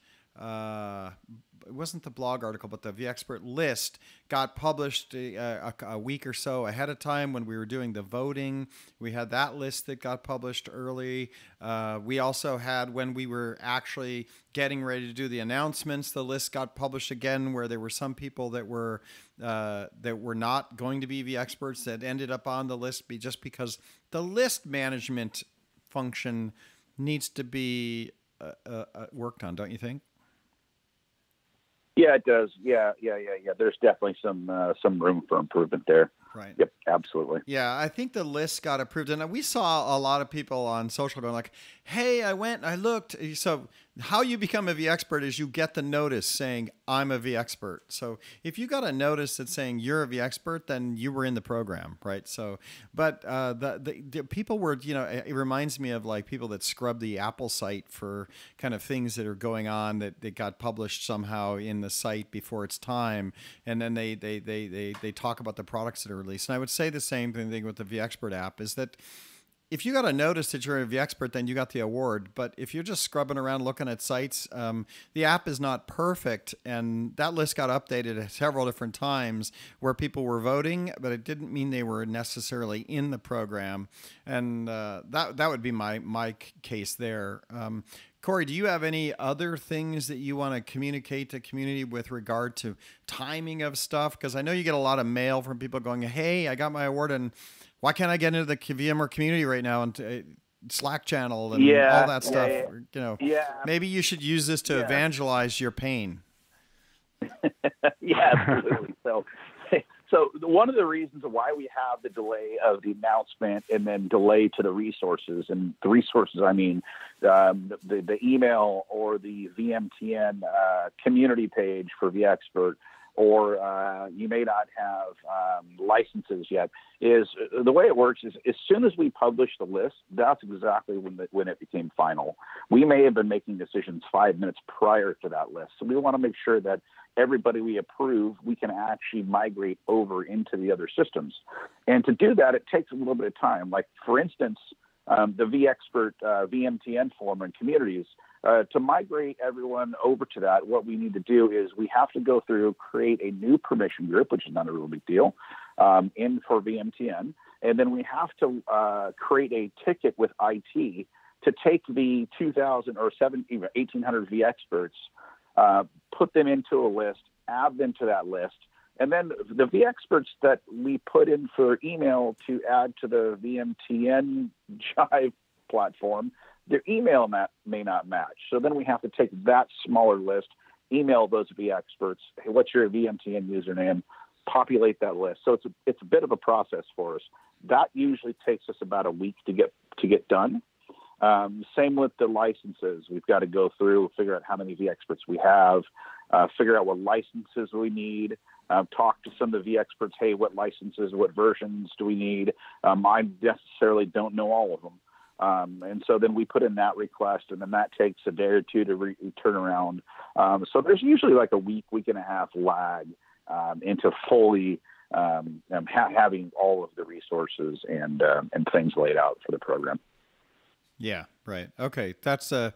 It wasn't the blog article, but the vExpert list got published a week or so ahead of time when we were doing the voting. We had that list that got published early. We also had, when we were actually getting ready to do the announcements, the list got published again, where there were some people that were not going to be vExperts that ended up on the list just because the list management function needs to be worked on, don't you think? Yeah, it does. Yeah. There's definitely some room for improvement there. Right. Yep, absolutely. Yeah, I think the list got approved, and we saw a lot of people on social going like, hey, I went, I looked. So how you become a vExpert is you get the notice saying, I'm a vExpert. So if you got a notice that's saying you're a vExpert, then you were in the program, right? So, but the people were, it reminds me of like people that scrub the Apple site for kind of things that are going on that got published somehow in the site before its time. And then they talk about the products that are released. And I would say the same thing with the vExpert app is that if you got a notice that you're a vExpert, then you got the award. But if you're just scrubbing around looking at sites, the app is not perfect. And that list got updated several different times where people were voting, but it didn't mean they were necessarily in the program. And that would be my case there. Corey, do you have any other things that you want to communicate to community with regard to timing of stuff? Because I know you get a lot of mail from people going, hey, I got my award, and why can't I get into the VMware community right now and Slack channel and all that stuff? Maybe you should use this to evangelize your pain. Yeah, absolutely. So one of the reasons why we have the delay of the announcement and then delay to the resources, and the resources, I mean, the email or the VMTN community page for vExpert, or you may not have licenses yet, is the way it works is as soon as we publish the list, that's exactly when it became final. We may have been making decisions 5 minutes prior to that list. So we want to make sure that everybody we approve, we can actually migrate over into the other systems. And to do that, it takes a little bit of time. Like, for instance, the vExpert VMTN forum and communities, to migrate everyone over to that, what we need to do is we have to go through, create a new permission group, which is not a real big deal, in for VMTN. And then we have to create a ticket with IT to take the 2,000 or 1,800 vExperts, put them into a list, add them to that list. And then the vExperts that we put in for email to add to the VMTN Jive platform, their email may not match. So then we have to take that smaller list, email those vExperts, hey, what's your VMTN username, populate that list. So it's a bit of a process for us. That usually takes us about a week to get done. Same with the licenses. We've got to go through, figure out how many vExperts we have, figure out what licenses we need, talk to some of the vExperts, hey, what licenses, what versions do we need? I necessarily don't know all of them. And so then we put in that request, and then that takes a day or two to turn around. So there's usually like a week and a half lag into fully having all of the resources and things laid out for the program. Yeah, right. Okay, that's a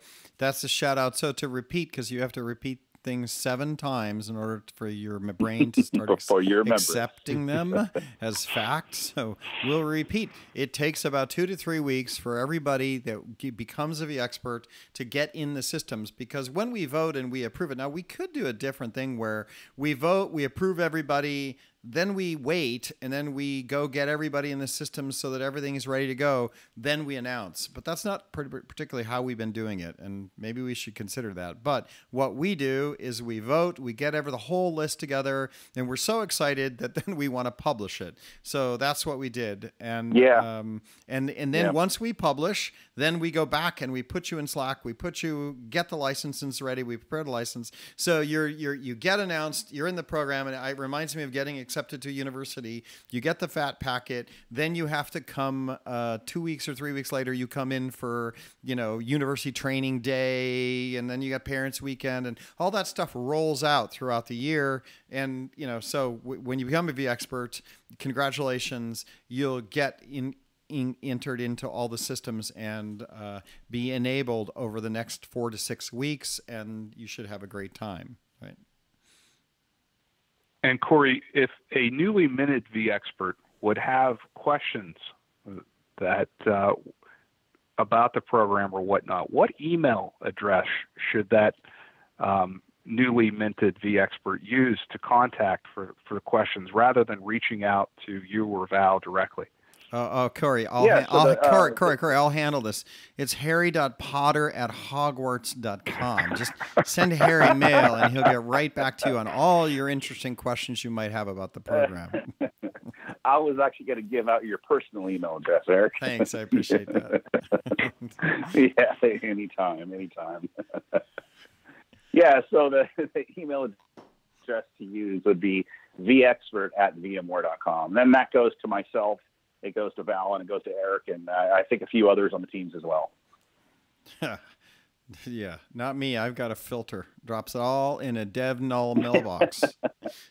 shout out. So to repeat, because you have to repeat things 7 times in order for your brain to start accepting them as facts. So we'll repeat. It takes about 2 to 3 weeks for everybody that becomes a vExpert to get in the systems, because when we vote and we approve it, now we could do a different thing where we vote, we approve everybody, then we wait, and then we go get everybody in the system so that everything is ready to go. Then we announce. But that's not particularly how we've been doing it, and maybe we should consider that. But what we do is we vote, we get the whole list together, and we're so excited that then we want to publish it. So that's what we did. And then once we publish, then we go back and we put you in Slack. We get the licenses ready. We prepare the license. So you get announced. You're in the program, and it reminds me of getting accepted to a university. You get the fat packet, then you have to come 2 weeks or 3 weeks later, you come in for university training day, and then you got parents weekend, and all that stuff rolls out throughout the year. And so when you become a vExpert, congratulations, you'll get entered into all the systems and be enabled over the next 4 to 6 weeks, and you should have a great time, right? And Corey, if a newly minted vExpert would have questions that about the program or whatnot, what email address should that newly minted vExpert use to contact for questions rather than reaching out to you or Val directly? Corey, Corey, I'll handle this. It's harry.potter@hogwarts.com. Just send Harry mail, and he'll get right back to you on all your interesting questions you might have about the program. I was actually going to give out your personal email address, Eric. Thanks, I appreciate that. Yeah, anytime. Yeah, so the email address to use would be vExpert@vmware.com. Then that goes to myself, it goes to Val, and it goes to Eric, and I think a few others on the teams as well. Yeah, not me. I've got a filter. Drops it all in a dev null mailbox.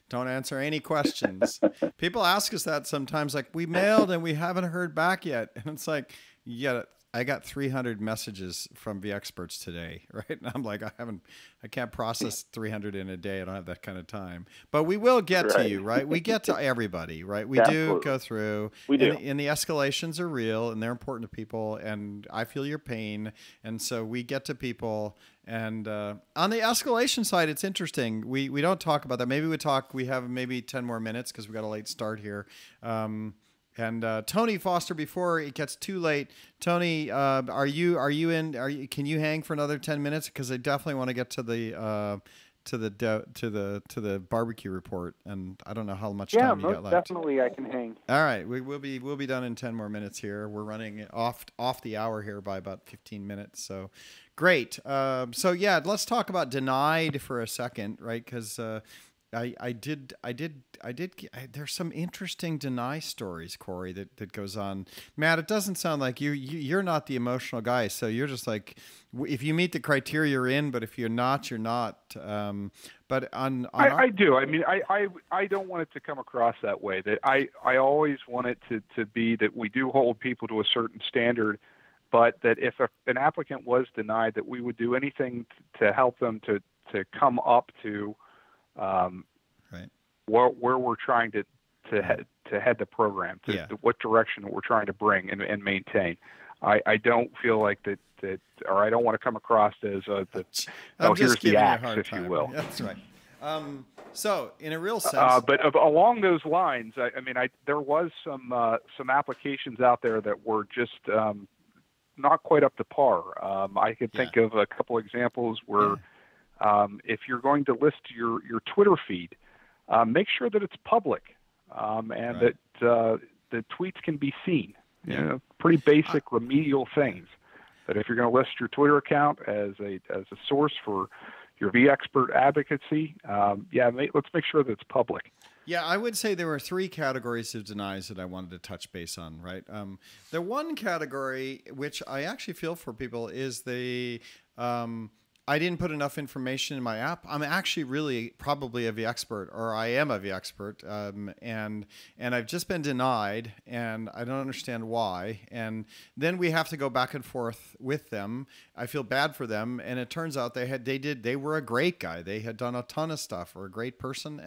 Don't answer any questions. People ask us that sometimes, like, we mailed and we haven't heard back yet. And it's like, yeah, I got 300 messages from vExperts today, right? And I'm like, I can't process 300 in a day. I don't have that kind of time. But we will get to you, right? We get to everybody, right? We do go through. We do. And the escalations are real and they're important to people. And I feel your pain. And so we get to people. And on the escalation side, it's interesting. We don't talk about that. Maybe we have maybe 10 more minutes because we got a late start here. And Tony Foster, before it gets too late, Tony, can you hang for another 10 minutes? Because I definitely want to get to the barbecue report, and I don't know how much time you got left. Definitely I can hang. All right, we'll be done in 10 more minutes here. We're running off the hour here by about 15 minutes. So great. So yeah, let's talk about denied for a second, right? Because there's some interesting deny stories, Corey, that goes on. Matt, it doesn't sound like you're not the emotional guy. So you're just like, if you meet the criteria, you're in, but if you're not, you're not. But I do. I mean, I don't want it to come across that way. That I always want it to be that we do hold people to a certain standard, but that if an applicant was denied, that we would do anything to help them to come up to right. where we're trying to head the program, what direction we're trying to bring and maintain. I don't feel like that, or I don't want to come across as here's the axe, if you will. That's right. So in a real sense, but along those lines, there was some applications out there that were just not quite up to par. I could think of a couple examples where. If you're going to list your Twitter feed, make sure that it's public and that the tweets can be seen. You know, pretty basic remedial things. That if you're going to list your Twitter account as a source for your vExpert advocacy, let's make sure that it's public. Yeah, I would say there were 3 categories of denies that I wanted to touch base on, right? The one category, which I actually feel for people, is I didn't put enough information in my app. I'm actually really probably a vExpert, or I am a vExpert, and I've just been denied, and I don't understand why. And then we have to go back and forth with them. I feel bad for them, and it turns out they were a great guy. They had done a ton of stuff, or a great person,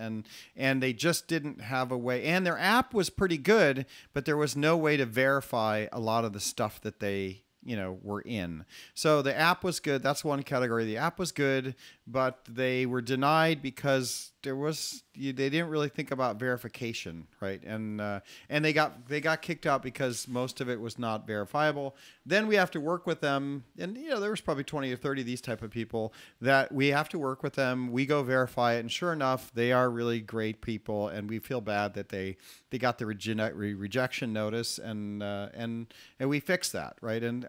and they just didn't have a way. And their app was pretty good, but there was no way to verify a lot of the stuff that they were in. So the app was good. That's one category. The app was good, but they were denied because they didn't really think about verification, right? And they got kicked out because most of it was not verifiable. Then we have to work with them, and there was probably 20 or 30 of these type of people that we have to work with them. We go verify it, and sure enough, they are really great people, and we feel bad that they got the rejection notice, and we fixed that, right? And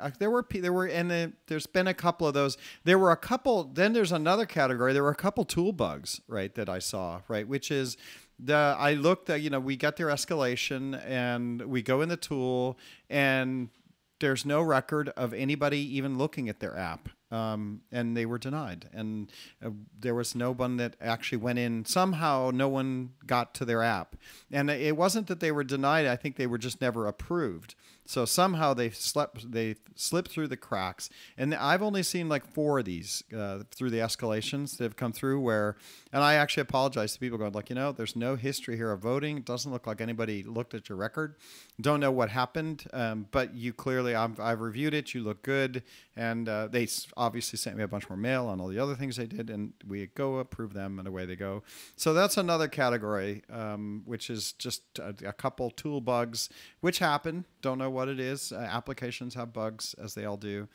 there's been a couple of those. There were a couple. Then there's another category. There were a couple tool bugs, right, that I saw, right, which is I looked at, we got their escalation, and we go in the tool, and there's no record of anybody even looking at their app. And they were denied, and there was no one that actually went in. Somehow no one got to their app, and it wasn't that they were denied. I think they were just never approved. So somehow they slipped through the cracks. And I've only seen like 4 of these through the escalations that have come through where, and I actually apologize to people going like, there's no history here of voting. It doesn't look like anybody looked at your record. Don't know what happened, but you clearly, I've reviewed it. You look good. And they obviously sent me a bunch more mail on all the other things they did, and we go approve them, and away they go. So that's another category, which is just a couple tool bugs, which happen. Don't know what it is. Applications have bugs, as they all do.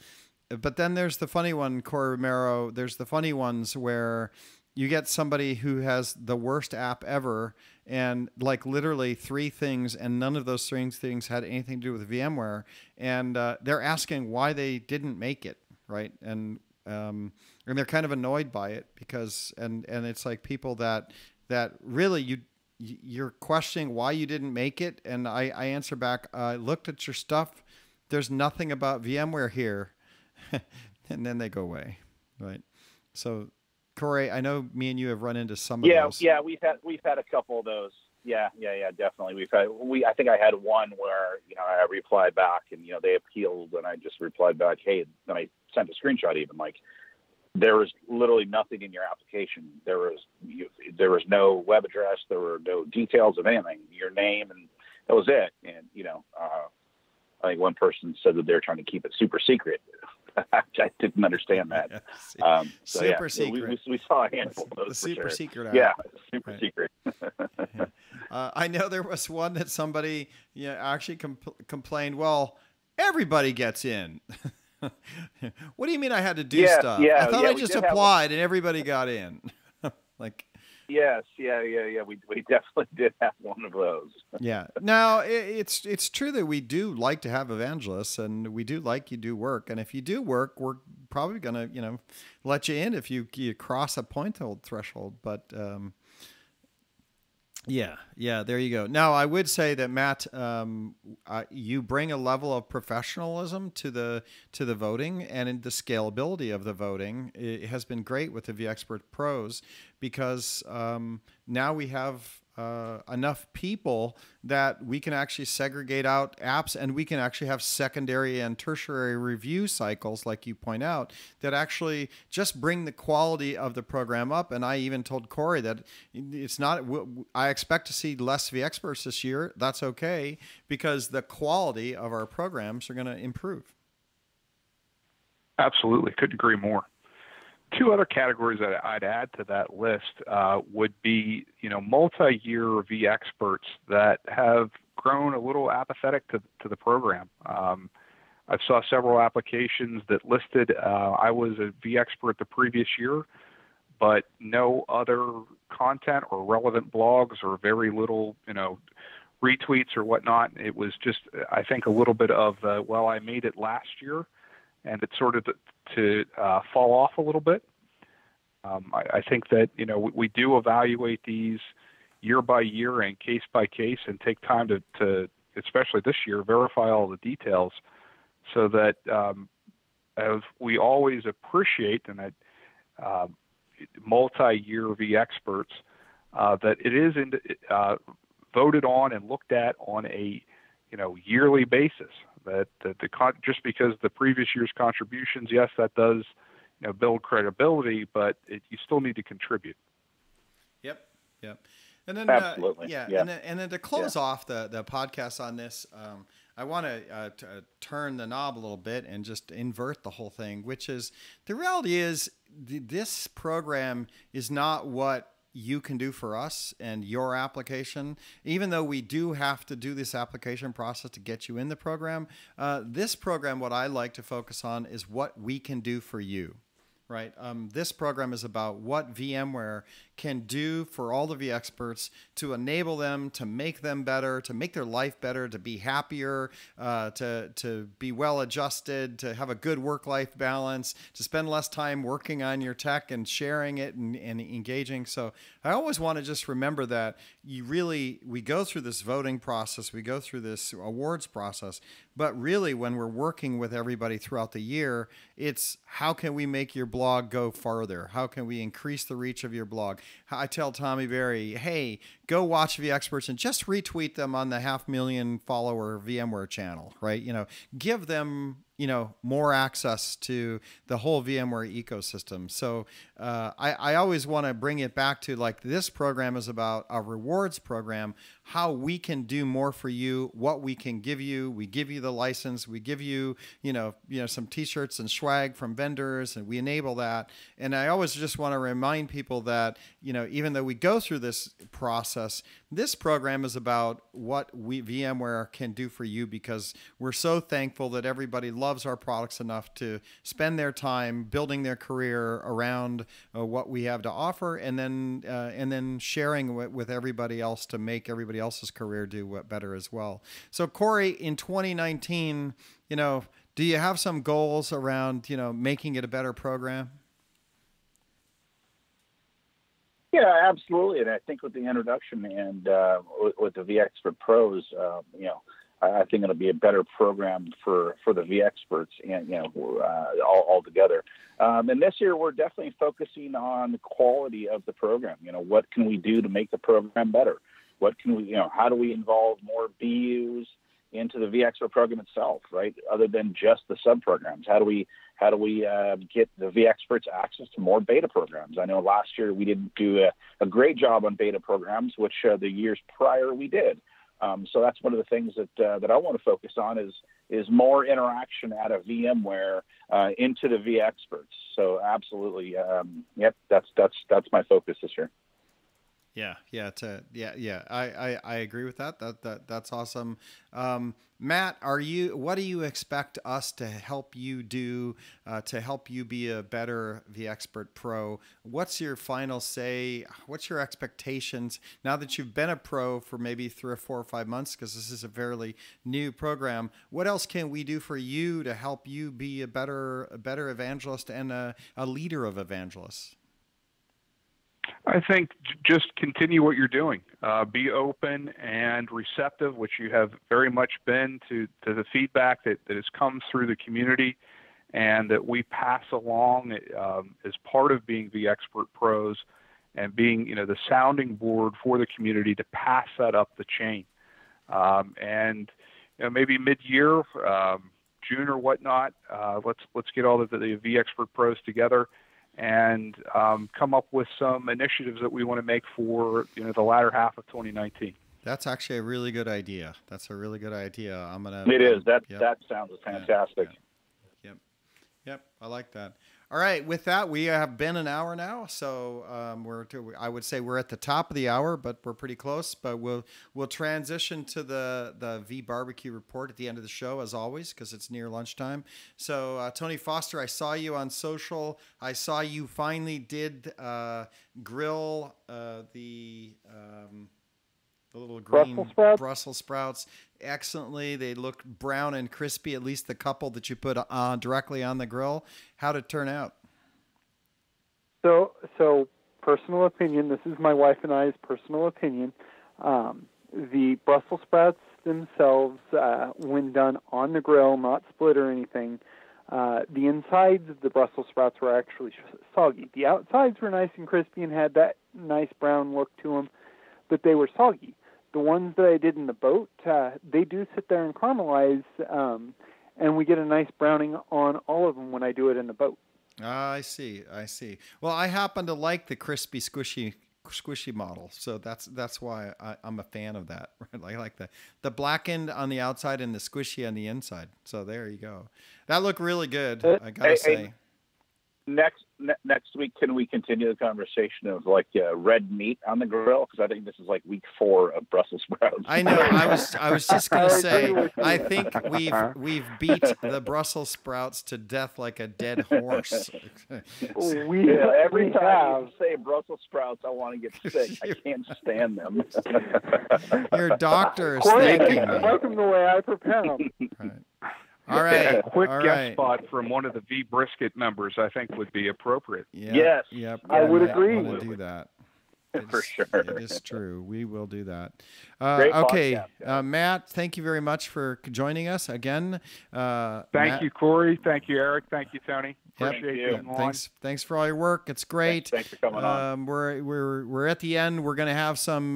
But then there's the funny one, Corey Romero. There's the funny ones where you get somebody who has the worst app ever, and like literally 3 things, and none of those 3 things had anything to do with VMware, and they're asking why they didn't make it, right? And they're kind of annoyed by it because, and it's like people that really you're questioning why you didn't make it, and I answer back, I looked at your stuff, there's nothing about VMware here, and then they go away, right? So, Corey, I know me and you have run into some of those. Yeah, we've had a couple of those. Yeah, definitely. I think I had one where, I replied back and, they appealed, and I just replied back, hey, then I sent a screenshot even, like, there was literally nothing in your application. There was no web address. There were no details of anything, your name, and that was it. And, I think one person said that they're trying to keep it super secret. I didn't understand that. Super secret. We saw a handful of those. The super secret app. Yeah, super secret. I know there was one that somebody actually complained, well, everybody gets in. What do you mean I had to do stuff? I thought I just applied and everybody got in. Like, yes, yeah. We definitely did have one of those. Yeah. Now it's true that we do like to have evangelists, and we do like you do work. And if you do work, we're probably gonna let you in if you cross a threshold. But yeah, there you go. Now, I would say that, Matt, you bring a level of professionalism to the voting, and in the scalability of the voting. It has been great with the vExpert Pros because now we have enough people that we can actually segregate out apps, and we can actually have secondary and tertiary review cycles, like you point out, that actually just bring the quality of the program up. And I even told Corey that it's not, I expect to see less vExperts this year. That's okay, because the quality of our programs are going to improve. Absolutely. Couldn't agree more. 2 other categories that I'd add to that list would be, multi-year vExperts that have grown a little apathetic to the program. I saw several applications that listed I was a vExpert the previous year, but no other content or relevant blogs or very little, retweets or whatnot. It was just, I think, a little bit of, I made it last year, and it sort of to fall off a little bit. I think that, we do evaluate these year by year and case by case, and take time to especially this year, verify all the details, so that as we always appreciate, and that multi-year vExperts, that it is voted on and looked at on a yearly basis. That just because the previous year's contributions, yes, that does build credibility, but you still need to contribute. Yep. And then absolutely, and then to close off the podcast on this, I want to turn the knob a little bit and just invert the whole thing, which is the reality is this program is not what you can do for us and your application. Even though we do have to do this application process to get you in the program, this program, what I like to focus on is what we can do for you. Right. This program is about what VMware can do for all the vExperts to enable them, to make them better, to make their life better, to be happier, to be well adjusted, to have a good work-life balance, to spend less time working on your tech and sharing it and engaging. So I always want to just remember that we go through this voting process, we go through this awards process, but really when we're working with everybody throughout the year, it's how can we make your blog go farther? How can we increase the reach of your blog? I tell Tommy Berry, hey, go watch vExperts and just retweet them on the 500,000 follower VMware channel, right? Give them more access to the whole VMware ecosystem. So I always want to bring it back to, like, this program is about a rewards program, how we can do more for you, what we can give you. We give you the license, we give you, some t-shirts and swag from vendors, and we enable that. And I always just want to remind people that, even though we go through this process, this program is about what VMware can do for you, because we're so thankful that everybody loves loves our products enough to spend their time building their career around what we have to offer, and then sharing with everybody else to make everybody else's career do better as well. So Corey, in 2019, do you have some goals around, making it a better program? Yeah, absolutely. And I think with the introduction and with the vExpert Pros, I think it'll be a better program for the vExperts and, all together. And this year, we're definitely focusing on the quality of the program. What can we do to make the program better? What can we, how do we involve more BUs into the vExpert program itself, right? Other than just the sub-programs, how do we get the vExperts access to more beta programs? I know last year we didn't do a great job on beta programs, which the years prior we did. So that's one of the things that I want to focus on is more interaction out of VMware into the vExperts. So absolutely, yep, that's my focus this year. I agree with that. That's awesome. Matt, what do you expect us to help you do to help you be a better vExpert Pro? What's your final say? What's your expectations now that you've been a pro for maybe 3 or 4 or 5 months? Because this is a fairly new program. What else can we do for you to help you be a better evangelist and a leader of evangelists? I think just continue what you're doing. Be open and receptive, which you have very much been to the feedback that has come through the community and that we pass along as part of being the vExpert Pros and being, the sounding board for the community to pass that up the chain. And maybe mid-year, June or whatnot, let's get all the vExpert Pros together and come up with some initiatives that we want to make for the latter half of 2019. That's actually a really good idea. That's a really good idea. It is. That sounds fantastic. Yep. I like that. All right. With that, we have been an hour now, so I would say we're at the top of the hour, but we're pretty close. But we'll transition to the V Barbecue report at the end of the show, as always, because it's near lunchtime. So Tony Foster, I saw you on social. I saw you finally did grill the little green Brussels sprouts excellently. They look brown and crispy, at least the couple that you put on directly on the grill. How'd it turn out? So personal opinion, this is my wife and I's personal opinion. The Brussels sprouts themselves, when done on the grill, not split or anything, the insides of the Brussels sprouts were actually soggy. The outsides were nice and crispy and had that nice brown look to them, but they were soggy. The ones that I did in the boat, they do sit there and caramelize, and we get a nice browning on all of them when I do it in the boat. I see. Well, I happen to like the crispy, squishy model, so that's why I'm a fan of that. Right? I like the blackened on the outside and the squishy on the inside. So there you go. That looked really good. I gotta say. Next week, can we continue the conversation of red meat on the grill? Because I think this is week 4 of Brussels sprouts. I know. I was just going to say. I think we've beat the Brussels sprouts to death like a dead horse. Every time you say Brussels sprouts, I want to get sick. I can't stand them. Your doctor is thanking me. I like them the way I prepare them. Right. All right. A quick guest spot from one of the V Brisket members, I think, would be appropriate. Yes. Yep. I would agree. Want to do that. For sure. It is true. We will do that. Okay. Matt, thank you very much for joining us again. Thank you, Corey. Thank you, Eric. Thank you, Tony. Appreciate you. Thanks for all your work. It's great. Thanks for coming on. We're at the end. We're going to have some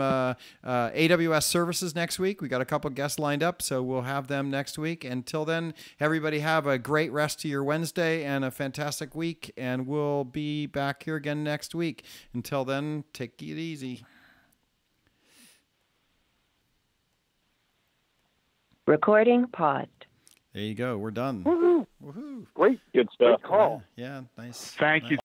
AWS services next week. We got a couple guests lined up, so we'll have them next week. Until then, everybody have a great rest of your Wednesday and a fantastic week, and we'll be back here again next week. Until then, take it easy. Recording paused. There you go. We're done. Woohoo! Woohoo! Great. Good stuff. Great call. Yeah, nice. Thank you.